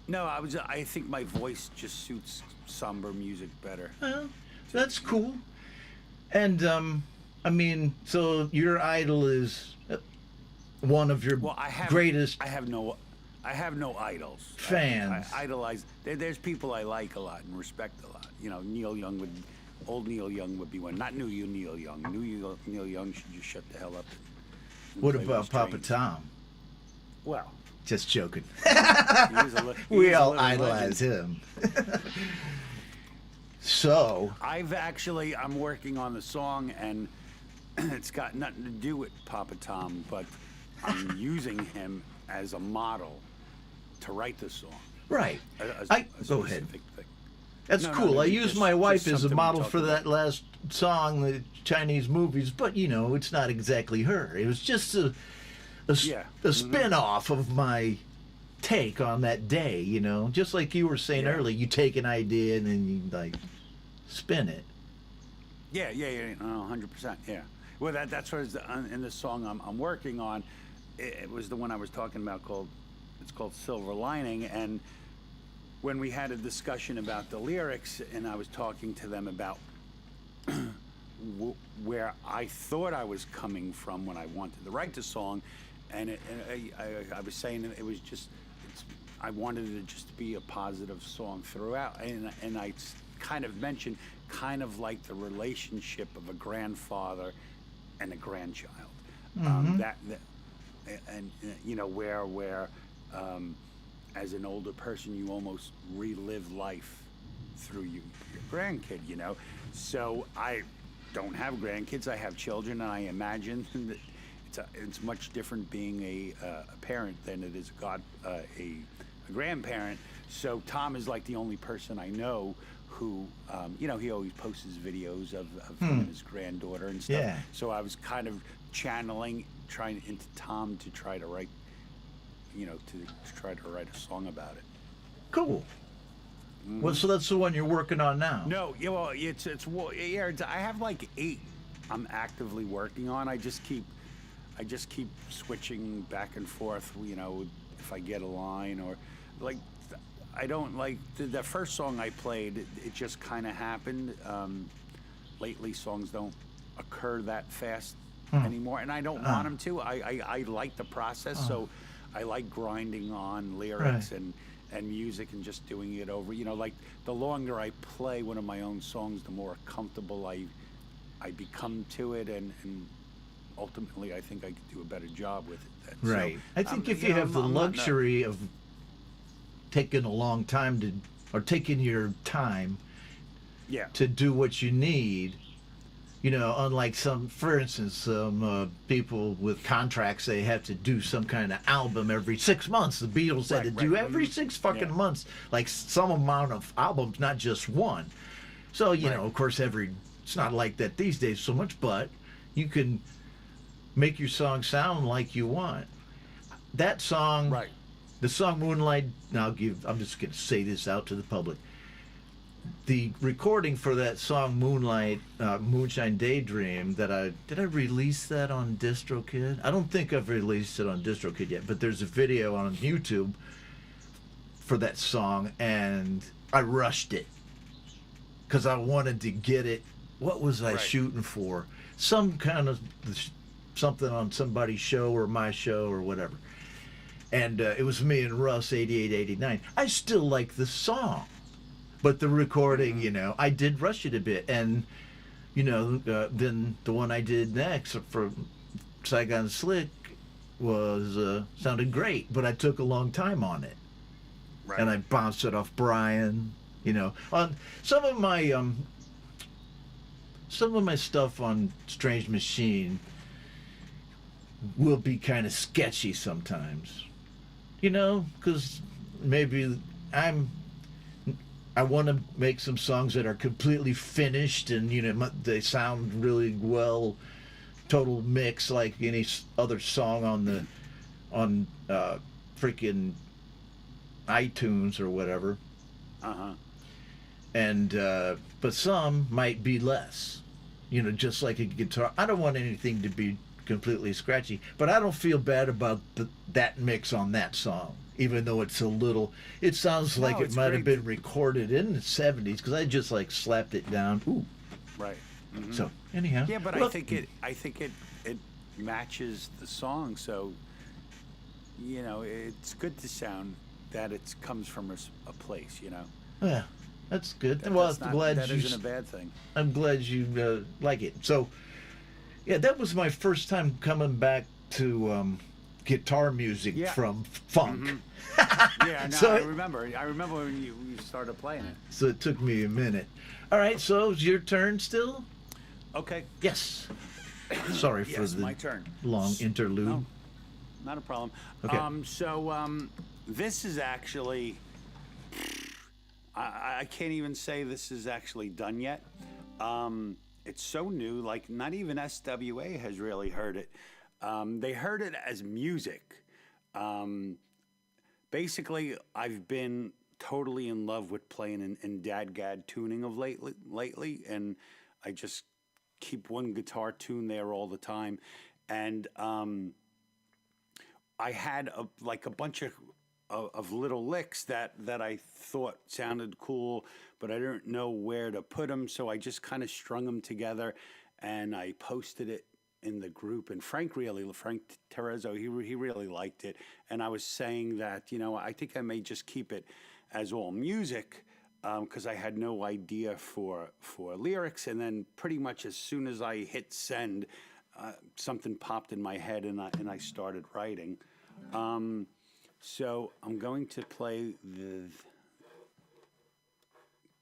No, I think my voice just suits somber music better. Well, that's cool. And I mean, so your idol is one of your Well, greatest. I have no idols. Fans. I idolize. There's people I like a lot and respect a lot. Neil Young old Neil Young would be one. Not new Neil Young. Neil Young should just shut the hell up. And What play with about his Papa trains. Tom? Well, Just joking. he is a We all living idolize legend. him. So, I'm working on the song, and it's got nothing to do with Papa Tom, but I'm using him as a model to write the song. right. A Go ahead. specific thing. That's No, cool. no, I use just- my wife just as a something we model talked for that about. last song, the Chinese movies, but it's not exactly her. It was just a Yeah. a spin-off of my take on that day, just like you were saying Yeah. earlier. You take an idea and then you spin it. Yeah, 100%, yeah. Well, that's what is in the song I'm working on. It was the one I was talking about it's called Silver Lining, and when we had a discussion about the lyrics, and I was talking to them about where I thought I was coming from when I wanted to write the song, and I was saying it was just, I wanted it just to be a positive song throughout, and I kind of mentioned kind of like the relationship of a grandfather and a grandchild. Where as an older person you almost relive life through your grandkid. So I don't have grandkids. I have children, and I imagine that it's much different being a parent than it is a grandparent. So Tom is like the only person I know who, he always posts his videos of him and his granddaughter and stuff. Yeah. So I was kind of trying into Tom to try to write, to try to write a song about it. Cool. Well, so that's the one you're working on now. No, I have like 8 I'm actively working on. I just keep switching back and forth, if I get a line or like. I don't like the first song I played. It just kind of happened. Lately, songs don't occur that fast anymore, and I don't want them to. I like the process, so I like grinding on lyrics Right. and music and just doing it over. Like the longer I play one of my own songs, the more comfortable I become to it, and ultimately, I think I could do a better job with it. Right. I think if you have the I'm not- luxury of taking a long time or taking your time yeah. to do what you need, You know, unlike some, for instance, some people with contracts, they have to do some kind of album every 6 months. The Beatles had to do every 6 fucking months, like some amount of albums, not just one. So, you know, of course, it's not like that these days so much, but you can make your song sound like you want. That song, the song Moonlight, I'm just going to say this out to the public. The recording for that song Moonlight, Moonshine Daydream, did I release that on DistroKid? I don't think I've released it on DistroKid yet, but there's a video on YouTube for that song, and I rushed it because I wanted to get it. What was I shooting for? Some kind of something on somebody's show or my show or whatever. And it was me and Russ, 88, 89. I still like the song. But the recording, you know, I did rush it a bit. And, you know, then the one I did next for Saigon Slick was sounded great, but I took a long time on it. And I bounced it off Brian, you know. On some of my stuff on Strange Machine will be kind of sketchy sometimes. You know, because maybe I want to make some songs that are completely finished and, you know, they sound really well, total mix like any other song on freaking iTunes or whatever. And but some might be less, you know, just like a guitar. I don't want anything to be completely scratchy, but I don't feel bad about that mix on that song. Even though it's a little, it sounds like it might have been recorded in the 70s because I just like slapped it down. Ooh. Right. Mm-hmm. So anyhow. Yeah, but I think it matches the song. So, you know, it's good to sound that it comes from a place. You know. Yeah, that's good. Well, I'm glad that isn't a bad thing. I'm glad you like it. So, yeah, that was my first time coming back to guitar music from funk. Mm-hmm. Yeah, no, So- I remember when you started playing it. So it took me a minute. All right, so it's your turn still? Okay. Yes. Sorry for Yes, the my turn. long interlude. No, not a problem. Okay. This is actually, I can't even say this is actually done yet. It's so new, like not even SWA has really heard it. They heard it as music. Basically, I've been totally in love with playing in dadgad tuning of lately, and I just keep one guitar tune there all the time. And I had a bunch of little licks that I thought sounded cool, but I didn't know where to put them, so I just kind of strung them together, and I posted it in the group. And Frank Terezzo, he really liked it, and I was saying that, you know, I think I may just keep it as all music, because I had no idea for lyrics. And then pretty much as soon as I hit send, something popped in my head, and I started writing. So I'm going to play the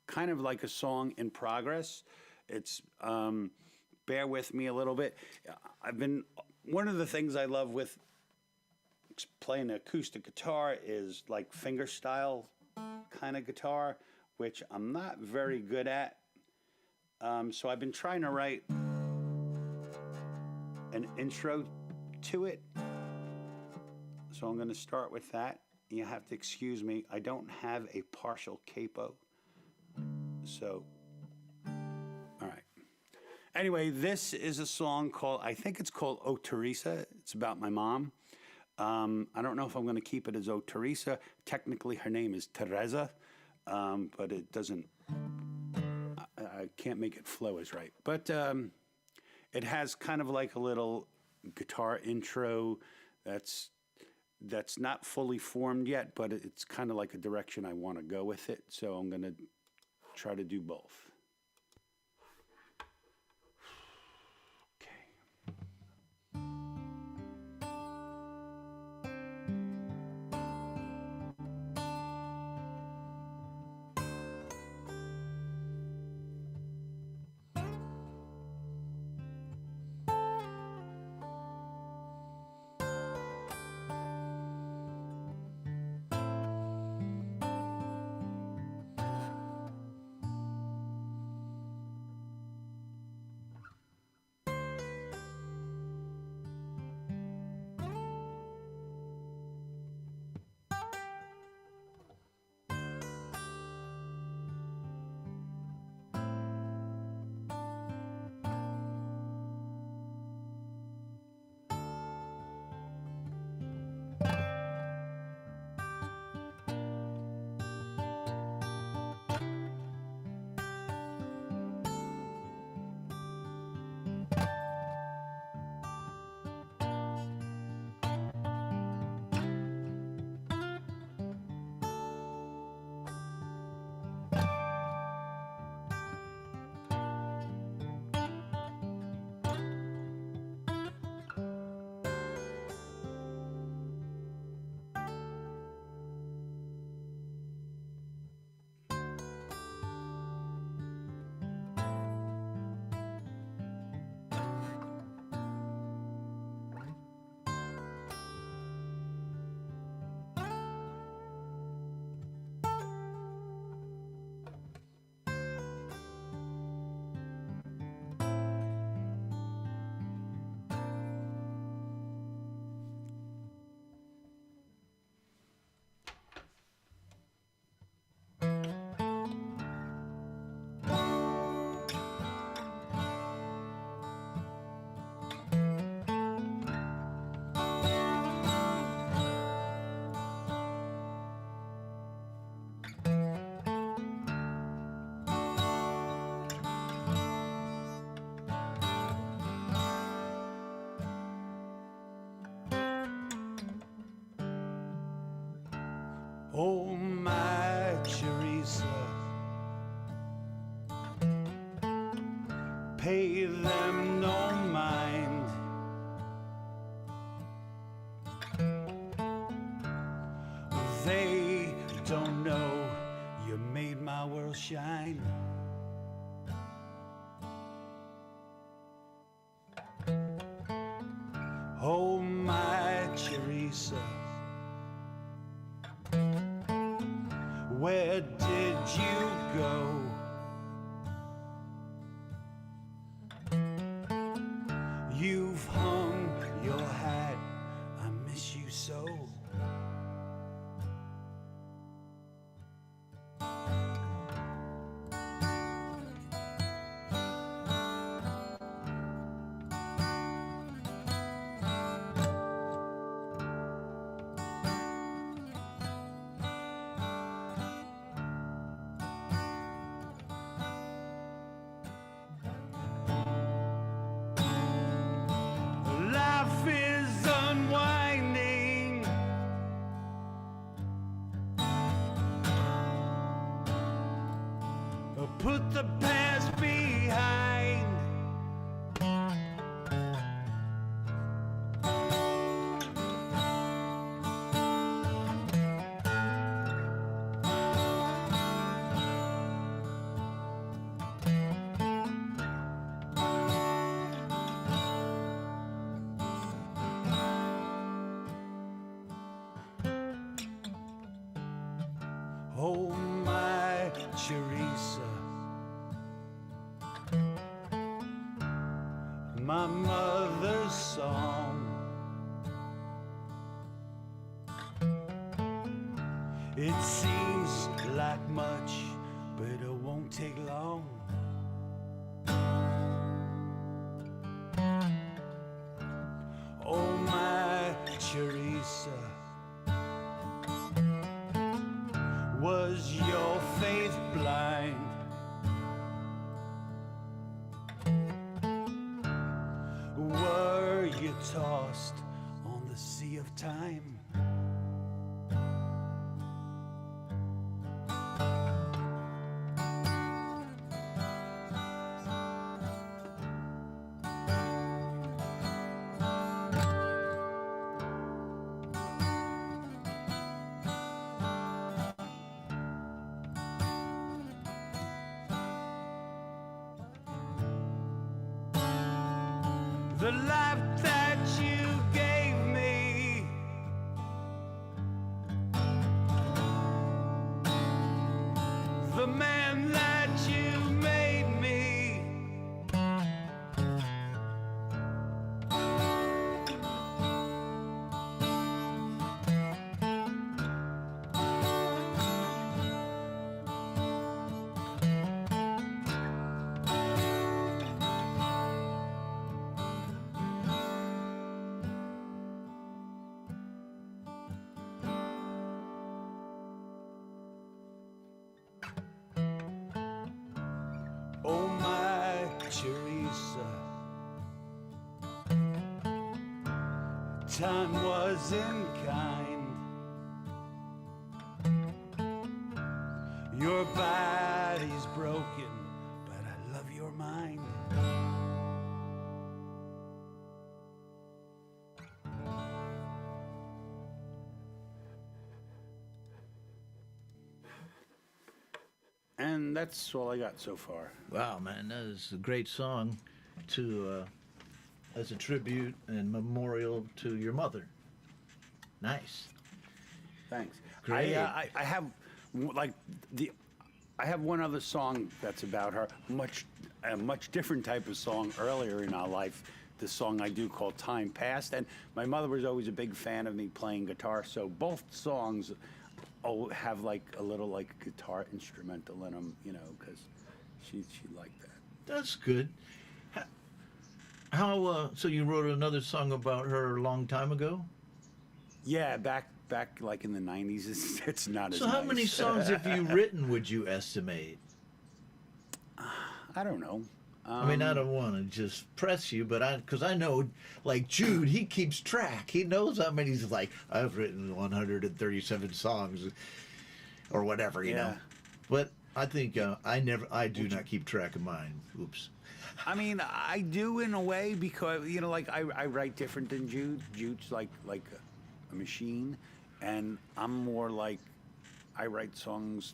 kind of like a song in progress. It's bear with me a little bit. One of the things I love with playing acoustic guitar is like fingerstyle kind of guitar, which I'm not very good at. So I've been trying to write an intro to it. So I'm going to start with that. You have to excuse me. I don't have a partial capo. So, all right. Anyway, this is a song called, I think it's called O Teresa. It's about my mom. I don't know if I'm going to keep it as O Teresa. Technically, her name is Teresa, but it doesn't, I can't make it flow as right. But it has kind of like a little guitar intro that's not fully formed yet, but it's kind of like a direction I want to go with it. So I'm going to try to do both. Oh, my Teresa, pay them no mind. They don't know you made my world shine. Oh, my Teresa, where did you go? You've hung your hat, I miss you so. Life is unwinding. Put the past behind. Oh, my Teresa, my mother's song. It seems like much, but it won't take long. Oh, my Teresa, was your faith blind? Were you tossed on the sea of time? The life that you gave me, the man that you made me, oh, my Teresa, time wasn't kind. Your body's broken, but I love your mind. And that's all I got so far. Wow, man, that is a great song to as a tribute and memorial to your mother. Nice. Thanks. Great. I have like I have one other song that's about her. A much different type of song earlier in our life. The song I do called "Time Past," and my mother was always a big fan of me playing guitar. So both songs have like a little like guitar instrumental in them, you know, because she liked that. That's good. How so you wrote another song about her a long time ago? Yeah, back like in the 90s. It's not as So how nice. many songs have you written, would you estimate? I don't know. I mean, I don't want to just press you, but because I know, like Jude, he keeps track. He knows how many. He's like, I've written 137 songs. or whatever, you know. Yeah. But I think I do not keep track of mine. Oops. I mean, I do in a way because like I write different than Jude. Jude's like a machine, and I'm more like I write songs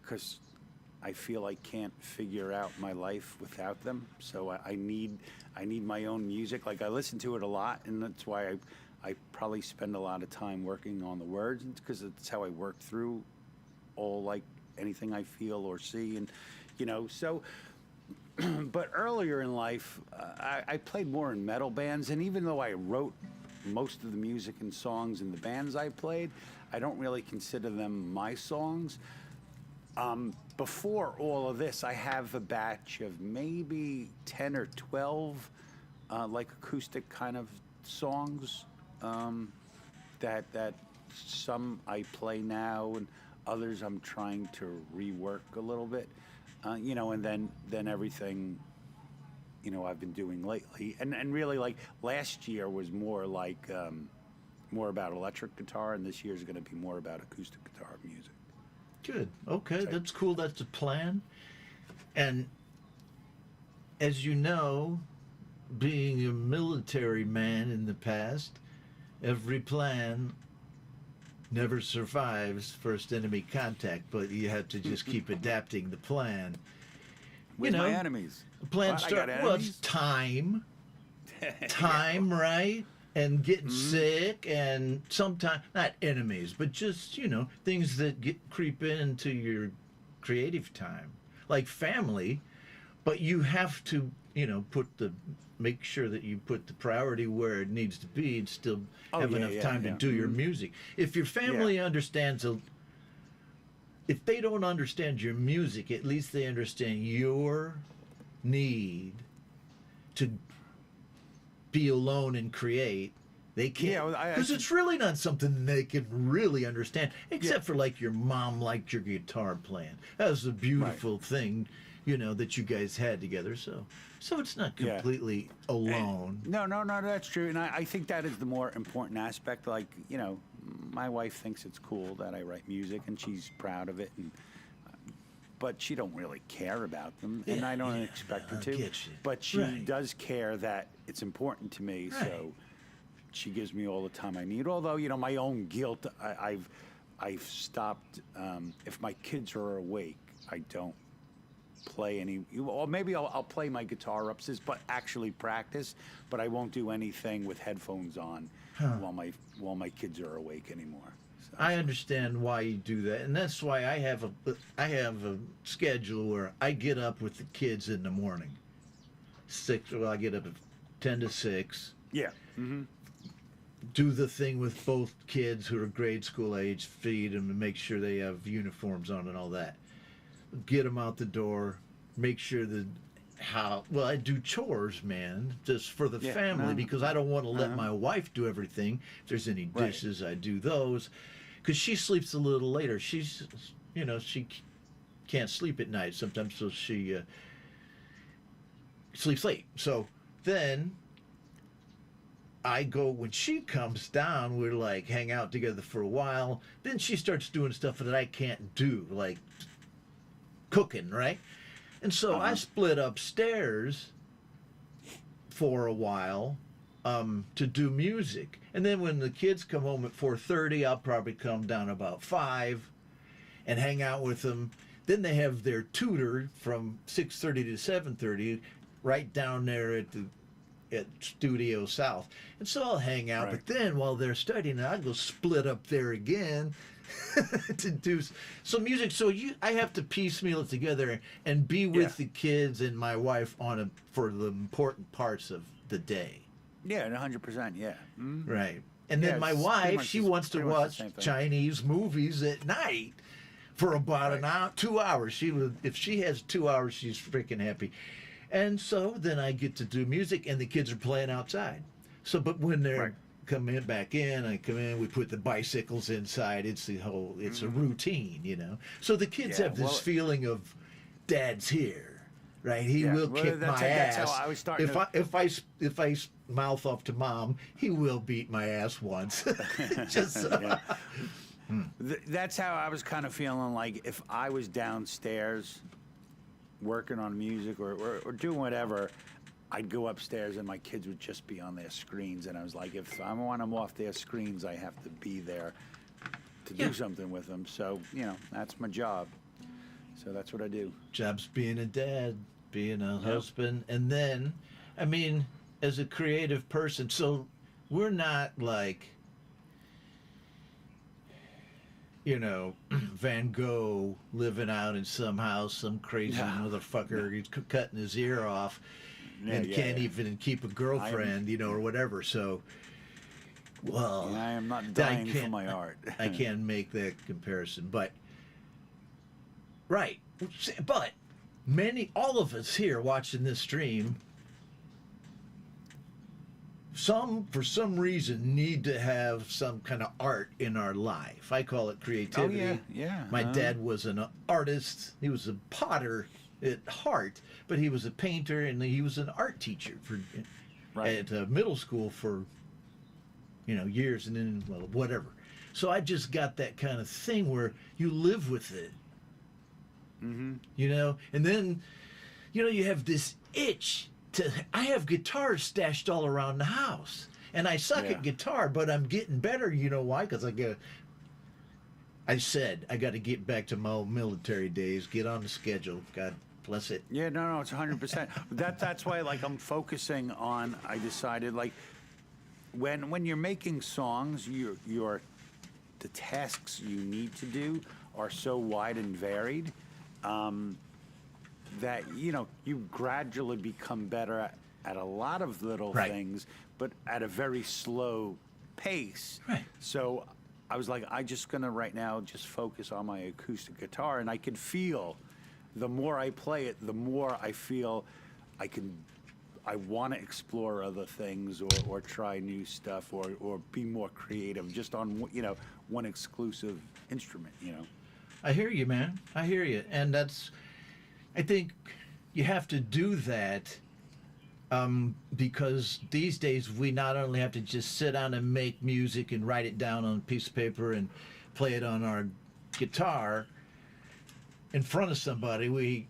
because I feel I can't figure out my life without them. So I need my own music. Like I listen to it a lot, and that's why I probably spend a lot of time working on the words, because it's how I work through all like anything I feel or see, and so. But earlier in life, I played more in metal bands, and even though I wrote most of the music and songs in the bands I played, I don't really consider them my songs. Before all of this, I have a batch of maybe 10 or 12 like acoustic kind of songs that some I play now, and others I'm trying to rework a little bit. And then everything, I've been doing lately, and really like last year was more like more about electric guitar, and this year's going to be more about acoustic guitar music. Good. Okay, that's cool. That's the plan. And as you know, being a military man in the past, every plan never survives first enemy contact, but you have to just keep adapting the plan. With my enemies. The plan What? I got well, it's enemies? time, right? And getting sick, and sometimes not enemies, but just things that creep into your creative time, like family. But you have to make sure that you put the priority where it needs to be, and still have enough time to do your music. If your family understands if they don't understand your music, at least they understand your need to be alone and create. They can't, because it's really not something they can really understand, except for like your mom liked your guitar playing. That was a beautiful thing, that you guys had together. So it's not completely alone. No, that's true. And I think that is the more important aspect. Like, my wife thinks it's cool that I write music, and she's proud of it. But she don't really care about them, and I don't expect her to. But she does care that it's important to me, so she gives me all the time I need. Although, my own guilt, I've stopped. If my kids are awake, I don't play any, or maybe I'll play my guitar ups, but actually practice. But I won't do anything with headphones on while my kids are awake anymore. So. I understand why you do that, and that's why I have a schedule where I get up with the kids in the morning. I get up at 10 to 6. Yeah. Mm-hmm. Do the thing with both kids who are grade school age, feed them and make sure they have uniforms on and all that. Get them out the door, make sure that I do chores, man, just for the family, because I don't want to let my wife do everything. If there's any dishes, I do those, because she sleeps a little later. She's, she can't sleep at night sometimes, so she sleeps late. So then I go, when she comes down, we're like hang out together for a while. Then she starts doing stuff that I can't do, like cooking, right? And so I split upstairs for a while to do music. And then when the kids come home at 4:30, I'll probably come down about 5 and hang out with them. Then they have their tutor from 6:30 to 7:30 right down there at Studio South. And so I'll hang out. But then while they're studying, I'll go split up there again to do some music. So I have to piecemeal it together and be with the kids and my wife for the important parts of the day. Yeah, 100%. Yeah. Mm-hmm. Right. And then my wife, she wants to watch Chinese movies at night for about an hour, 2 hours. If she has 2 hours, she's freaking happy. And so then I get to do music, and the kids are playing outside. So, but when they're coming back in, I come in, we put the bicycles inside. It's a routine, So the kids have this feeling of Dad's here, right? He will kick my ass. That's how I was starting. If I mouth off to Mom, he will beat my ass once. Just That's how I was kind of feeling. Like if I was downstairs working on music or doing whatever, I'd go upstairs and my kids would just be on their screens, and I was like, if I want them off their screens, I have to be there to do something with them. So that's my job. So that's what I do. Job's being a dad, being a husband, and then, I mean, as a creative person, so we're not like, Van Gogh living out in some house, some crazy motherfucker he's cutting his ear off and can't even keep a girlfriend, or whatever. So, well, I am not dying for my art. I can't make that comparison, but right. But all of us here watching this stream, for some reason, need to have some kind of art in our life. I call it creativity. Oh, yeah. My dad was an artist. He was a potter at heart, but he was a painter, and he was an art teacher at middle school for, years, and then, whatever. So I just got that kind of thing where you live with it. Mm-hmm. And then, you have this itch. I have guitars stashed all around the house, and I suck at guitar, but I'm getting better. You know why? Because I said I got to get back to my old military days, get on the schedule. God bless it. Yeah, no, it's 100%. That's why, I'm focusing on. I decided, when you're making songs, the tasks you need to do are so wide and varied. That you gradually become better at a lot of little things, but at a very slow pace. Right. So I was like, I'm just gonna right now just focus on my acoustic guitar, and I can feel the more I play it, the more I feel I want to explore other things or try new stuff or be more creative just on one exclusive instrument. I hear you, man. I hear you, and I think you have to do that because these days we not only have to just sit down and make music and write it down on a piece of paper and play it on our guitar in front of somebody. We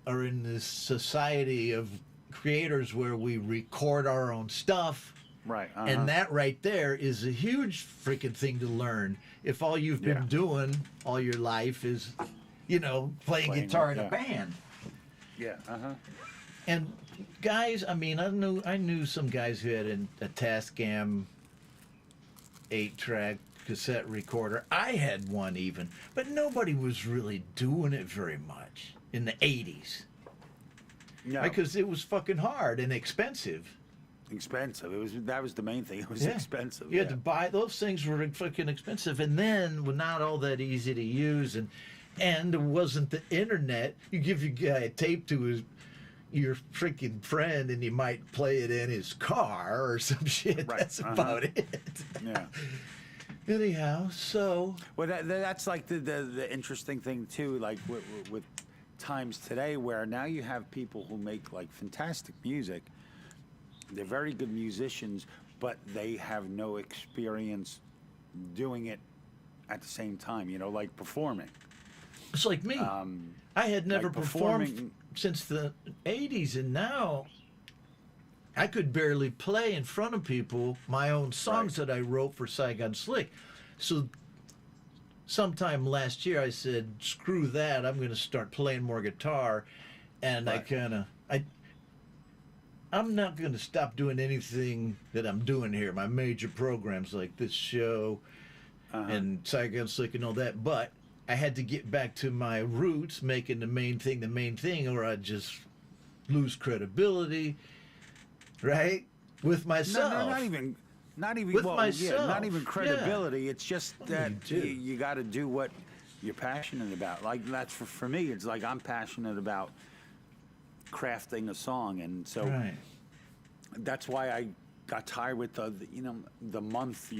are in this society of creators where we record our own stuff. Right. And that right there is a huge freaking thing to learn. If all you've been doing all your life is, playing guitar in a band. Yeah. And guys, I mean, I knew some guys who had a Tascam 8-track cassette recorder. I had one even, but nobody was really doing it very much in the 80s. No. Because it was fucking hard and expensive. That was the main thing. It was expensive. You had to buy those things were fucking expensive, and then were not all that easy to use, and it wasn't the internet. You give your guy a tape to your freaking friend, and he might play it in his car or some shit. Right. That's about it. Yeah. Anyhow, so that's like the interesting thing too. Like with times today, where now you have people who make fantastic music. They're very good musicians, but they have no experience doing it at the same time, like performing. it's like me. I had never performed since the 80s, and now I could barely play in front of people my own songs that I wrote for Saigon Slick. So sometime last year I said, screw that, I'm going to start playing more guitar. And I'm not going to stop doing anything that I'm doing here, my major programs like this show and Saigon Slick and all that, but I had to get back to my roots, making the main thing, or I'd just lose credibility, right? With myself. No, not even with well, myself. Yeah, not even credibility. Yeah. It's just that you got to do what you're passionate about. Like that's for me. It's like I'm passionate about crafting a song, and so that's why I got tired with the month.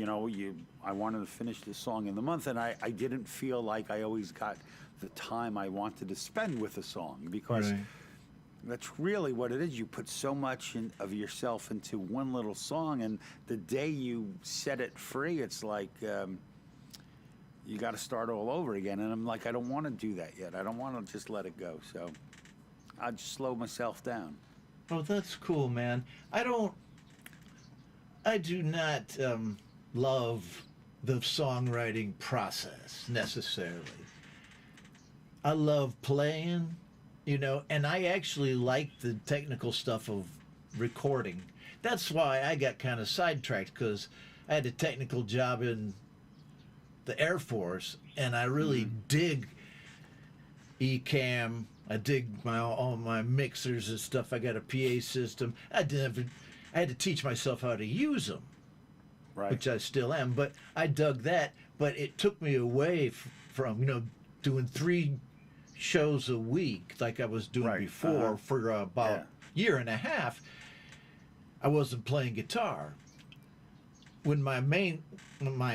I wanted to finish this song in the month, and I didn't feel like I always got the time I wanted to spend with a song, because that's really what it is. You put so much of yourself into one little song, and the day you set it free, it's like you got to start all over again. And I'm like, I don't want to do that yet. I don't want to just let it go. So I'll just slow myself down. Oh, that's cool, man. I do not love the songwriting process necessarily. I love playing, and I actually like the technical stuff of recording. That's why I got kind of sidetracked, because I had a technical job in the Air Force, and I really dig Ecamm. I dig all my mixers and stuff. I got a PA system. I had to teach myself how to use them, Right. which I still am. But I dug that. But it took me away from doing 3 shows a week like I was doing Right. before for about Yeah. a year and a half. I wasn't playing guitar. When my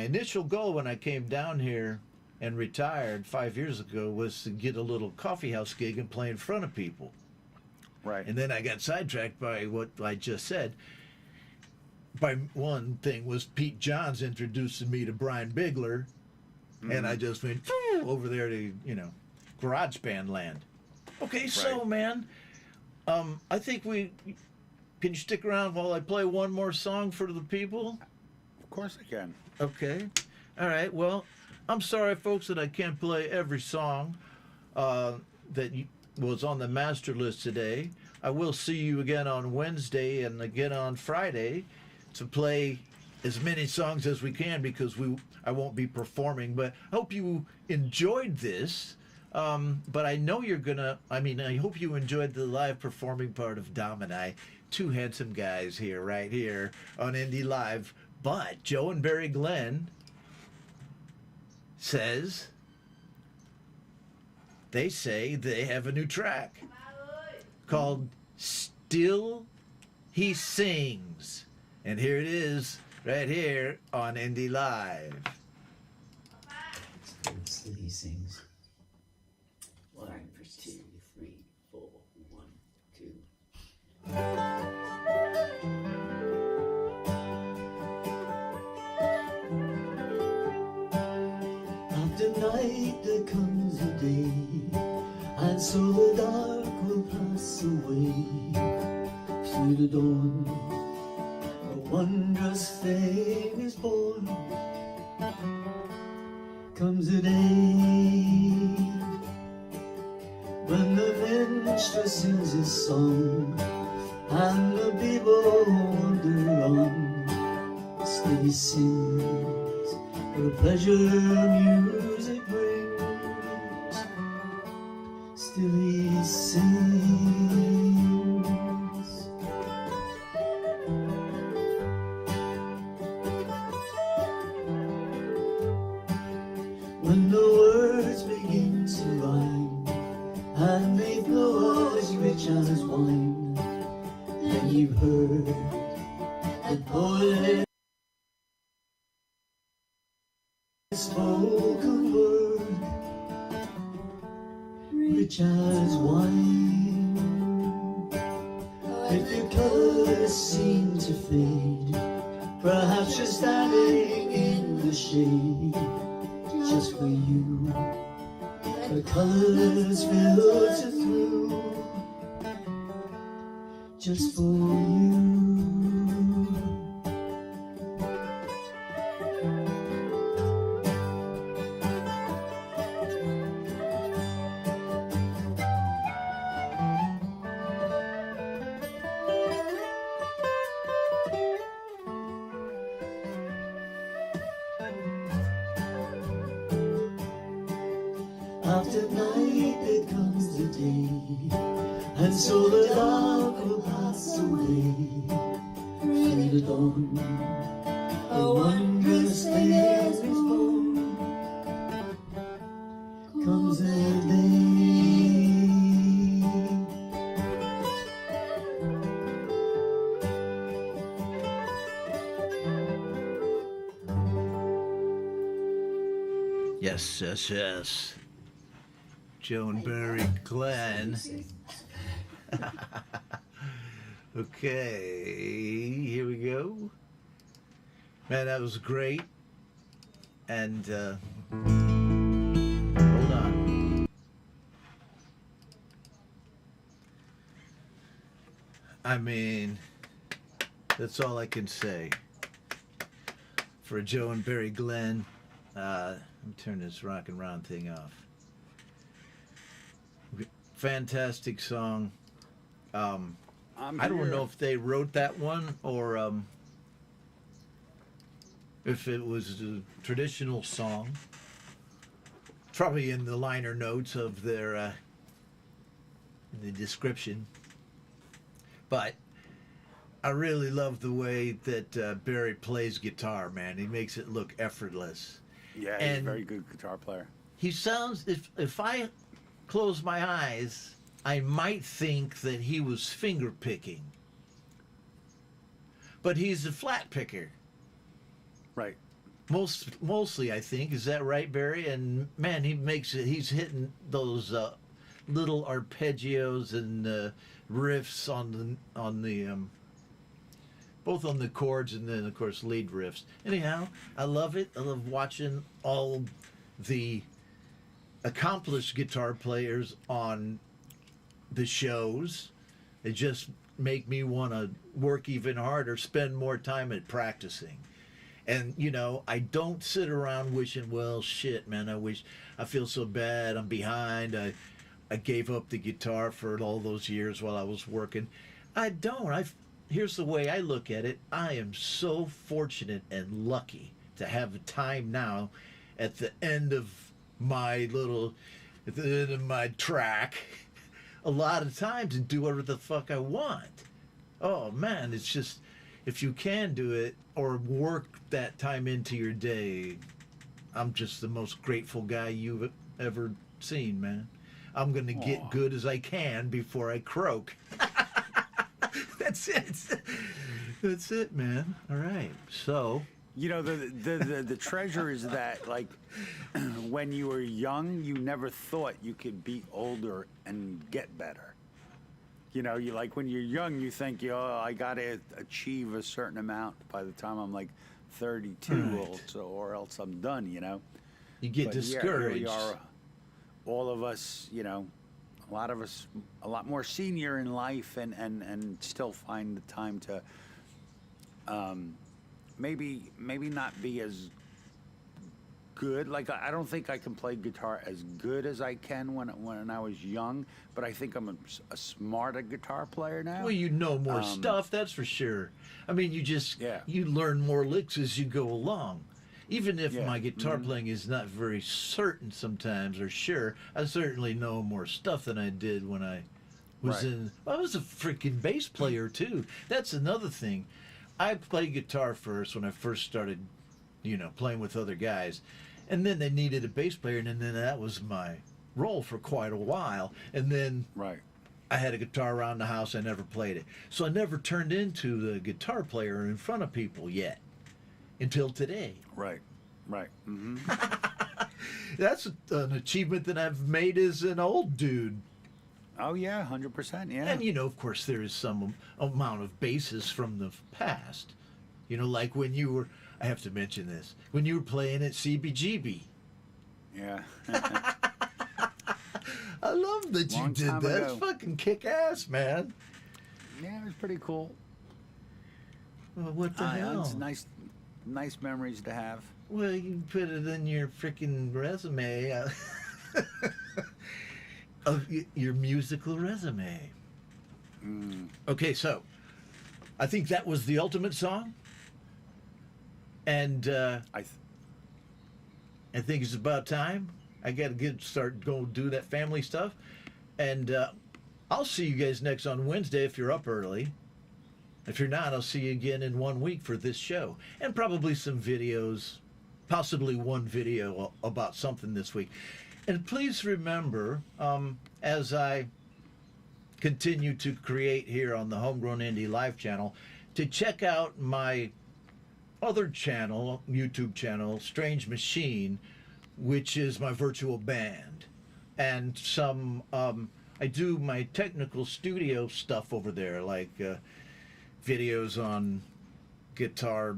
initial goal when I came down here and retired 5 years ago was to get a little coffee house gig and play in front of people. Right. And then I got sidetracked by what I just said. By one thing was Pete Johns introducing me to Brian Bigler, and I just went over there to, garage band land. Okay, so Right. man, I think can you stick around while I play one more song for the people? Of course I can. Okay. All right. Well, I'm sorry, folks, that I can't play every song that was on the master list today. I will see you again on Wednesday and again on Friday to play as many songs as we can, because I won't be performing. But I hope you enjoyed this. But I know I hope you enjoyed the live performing part of Dom and I, 2 handsome guys right here on Indie Live. But Joe and Barry Glenn they say they have a new track called Still He Sings. And here it is, right here on Indie Live. Still he sings. 1, 2, 3, 4, 1, 2. After night there comes a day, and so the dark will pass away. Through the dawn, a wondrous thing is born. Comes a day when the minstrel sings his song, and the people wander on. Still he sings for the pleasure music brings. Still he sings. When the words begin to rhyme and they flow as rich as wine, then you've heard the poet spoken word, rich as wine. If your colors seem to fade, perhaps you're standing in the shade. Just for you, the colors filter through. Just for you. After night there comes the day, and so the dark will pass away. Through the dawn, a wondrous thing is born. Comes a day. Yes, yes, yes. Joe and Barry Glenn. Okay, here we go. Man, that was great. And Hold on. I mean, that's all I can say. For Joe and Barry Glenn, let me turn this rock and round thing off. Fantastic song. I don't know if they wrote that one or if it was a traditional song. Probably in the liner notes of their the description. But I really love the way that Barry plays guitar, man. He makes it look effortless. Yeah, he's a very good guitar player. He sounds, if I close my eyes, I might think that he was finger picking. But he's a flat picker. Right. Mostly, I think. Is that right, Barry? And man, he makes it. He's hitting those little arpeggios and riffs on the both on the chords and then of course lead riffs. Anyhow, I love it. I love watching all the accomplished guitar players on the shows. It just make me want to work even harder, spend more time at practicing. And, you know, I don't sit around wishing, well, shit, man, I feel so bad, I'm behind, I gave up the guitar for all those years while I was working. I don't. Here's the way I look at it. I am so fortunate and lucky to have the time now at the end of my track, a lot of time to do whatever the fuck I want. Oh, man, it's just, if you can do it or work that time into your day, I'm just the most grateful guy you've ever seen, man. I'm going to get good as I can before I croak. That's it. That's it, man. All right. So, you know, the treasure is that, like, when you were young, you never thought you could be older and get better. You know, you like when you're young, you think, oh, I got to achieve a certain amount by the time I'm like 32, Right. or else I'm done, you know? you get But yeah, discouraged. here we are, all of us, you know, a lot of us, a lot more senior in life and still find the time to maybe not be as good. Like, I don't think I can play guitar as good as I can when I was young, but I think I'm a smarter guitar player now. Well, you know more stuff, that's for sure. I mean, you learn more licks as you go along. Even if my guitar playing is not very certain sometimes or sure, I certainly know more stuff than I did when I was I was a freaking bass player too. That's another thing. I played guitar first when I first started, you know, playing with other guys. And then they needed a bass player, and then that was my role for quite a while. And then I had a guitar around the house, I never played it. So I never turned into the guitar player in front of people yet. Until today. Right. Mm-hmm. That's an achievement that I've made as an old dude. Oh, yeah, 100%, yeah. And, you know, of course, there is some amount of basis from the past. You know, like when you were, I have to mention this, when you were playing at CBGB. Yeah. I love that you did that. It's fucking kick-ass, man. Yeah, it was pretty cool. Well, what the hell? It's nice memories to have. Well, you can put it in your freaking resume. Of your musical resume. Okay, so I think that was the ultimate song, and I think it's about time. I got to start going do that family stuff, and I'll see you guys next on Wednesday if you're up early. If you're not, I'll see you again in 1 week for this show, and probably some videos, possibly one video about something this week. And please remember, as I continue to create here on the Homegrown Indie Live channel, to check out my other channel, YouTube channel, Strange Machine, which is my virtual band. And some, I do my technical studio stuff over there, like videos on guitar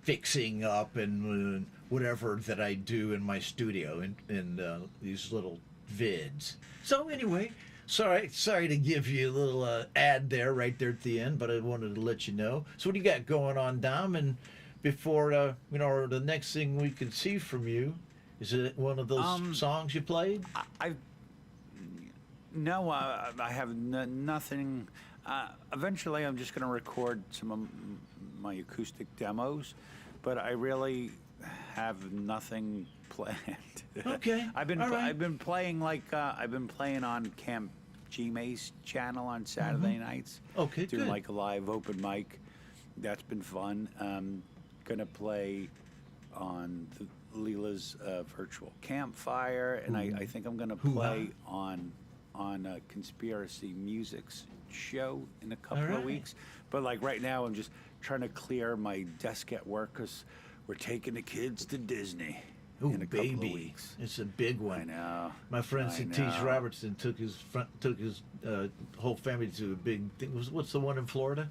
fixing up and whatever that I do in my studio in these little vids. So anyway, sorry to give you a little ad right there at the end, but I wanted to let you know. So what do you got going on, Dom? And before the next thing we could see from you, is it one of those songs you played? No, I have nothing. Eventually, I'm just going to record some of my acoustic demos, but I really have nothing planned. Okay. I've been all right. I've been playing on Camp G-May's channel on Saturday nights. Okay, doing good. like a live open mic. That's been fun. Gonna play on Leela's virtual campfire, and I think I'm gonna play on Conspiracy Music's show in a couple All of weeks. But like right now, I'm just trying to clear my desk at work because we're taking the kids to Disney Ooh, in a couple of baby, weeks. it's a big one. I know. My friend I Satish know. Robertson took his whole family to a big thing. What's the one in Florida?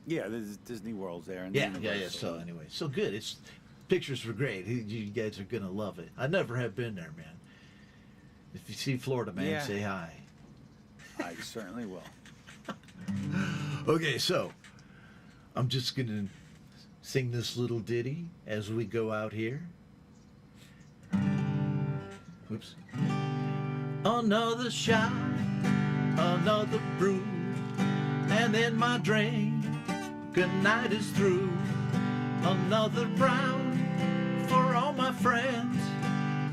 Yeah, there's Disney World's there. And Yeah. Universal. So anyway, so good. It's pictures were great. You guys are gonna love it. I never have been there, man. If you see Florida, man, Yeah. say hi. I certainly will. Okay, so I'm just gonna sing this little ditty as we go out here. Oops. Another shot, another brew, and then my drink. Good night is through. Another brown for all my friends,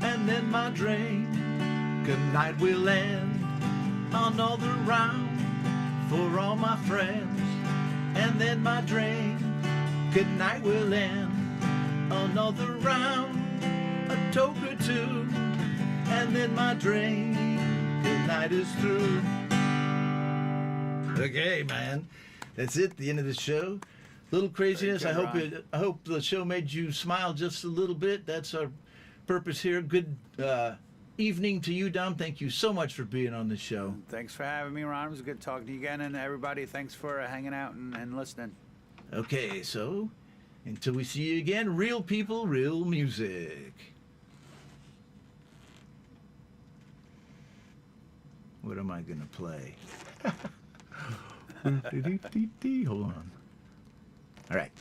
and then my drink. Good night will end. Another round for all my friends, and then my drink. Good night will end. Another round, a toke or two, and then my drink. Good night is through. Okay, man, that's it. The end of the show. Little craziness. Very good, I hope the show made you smile just a little bit. That's our purpose here. Good evening to you, Dom. Thank you so much for being on the show. Thanks for having me, Ron. It was good talking to you again. And everybody, thanks for hanging out and listening. Okay, so until we see you again, real people, real music. What am I going to play? Hold on. All right.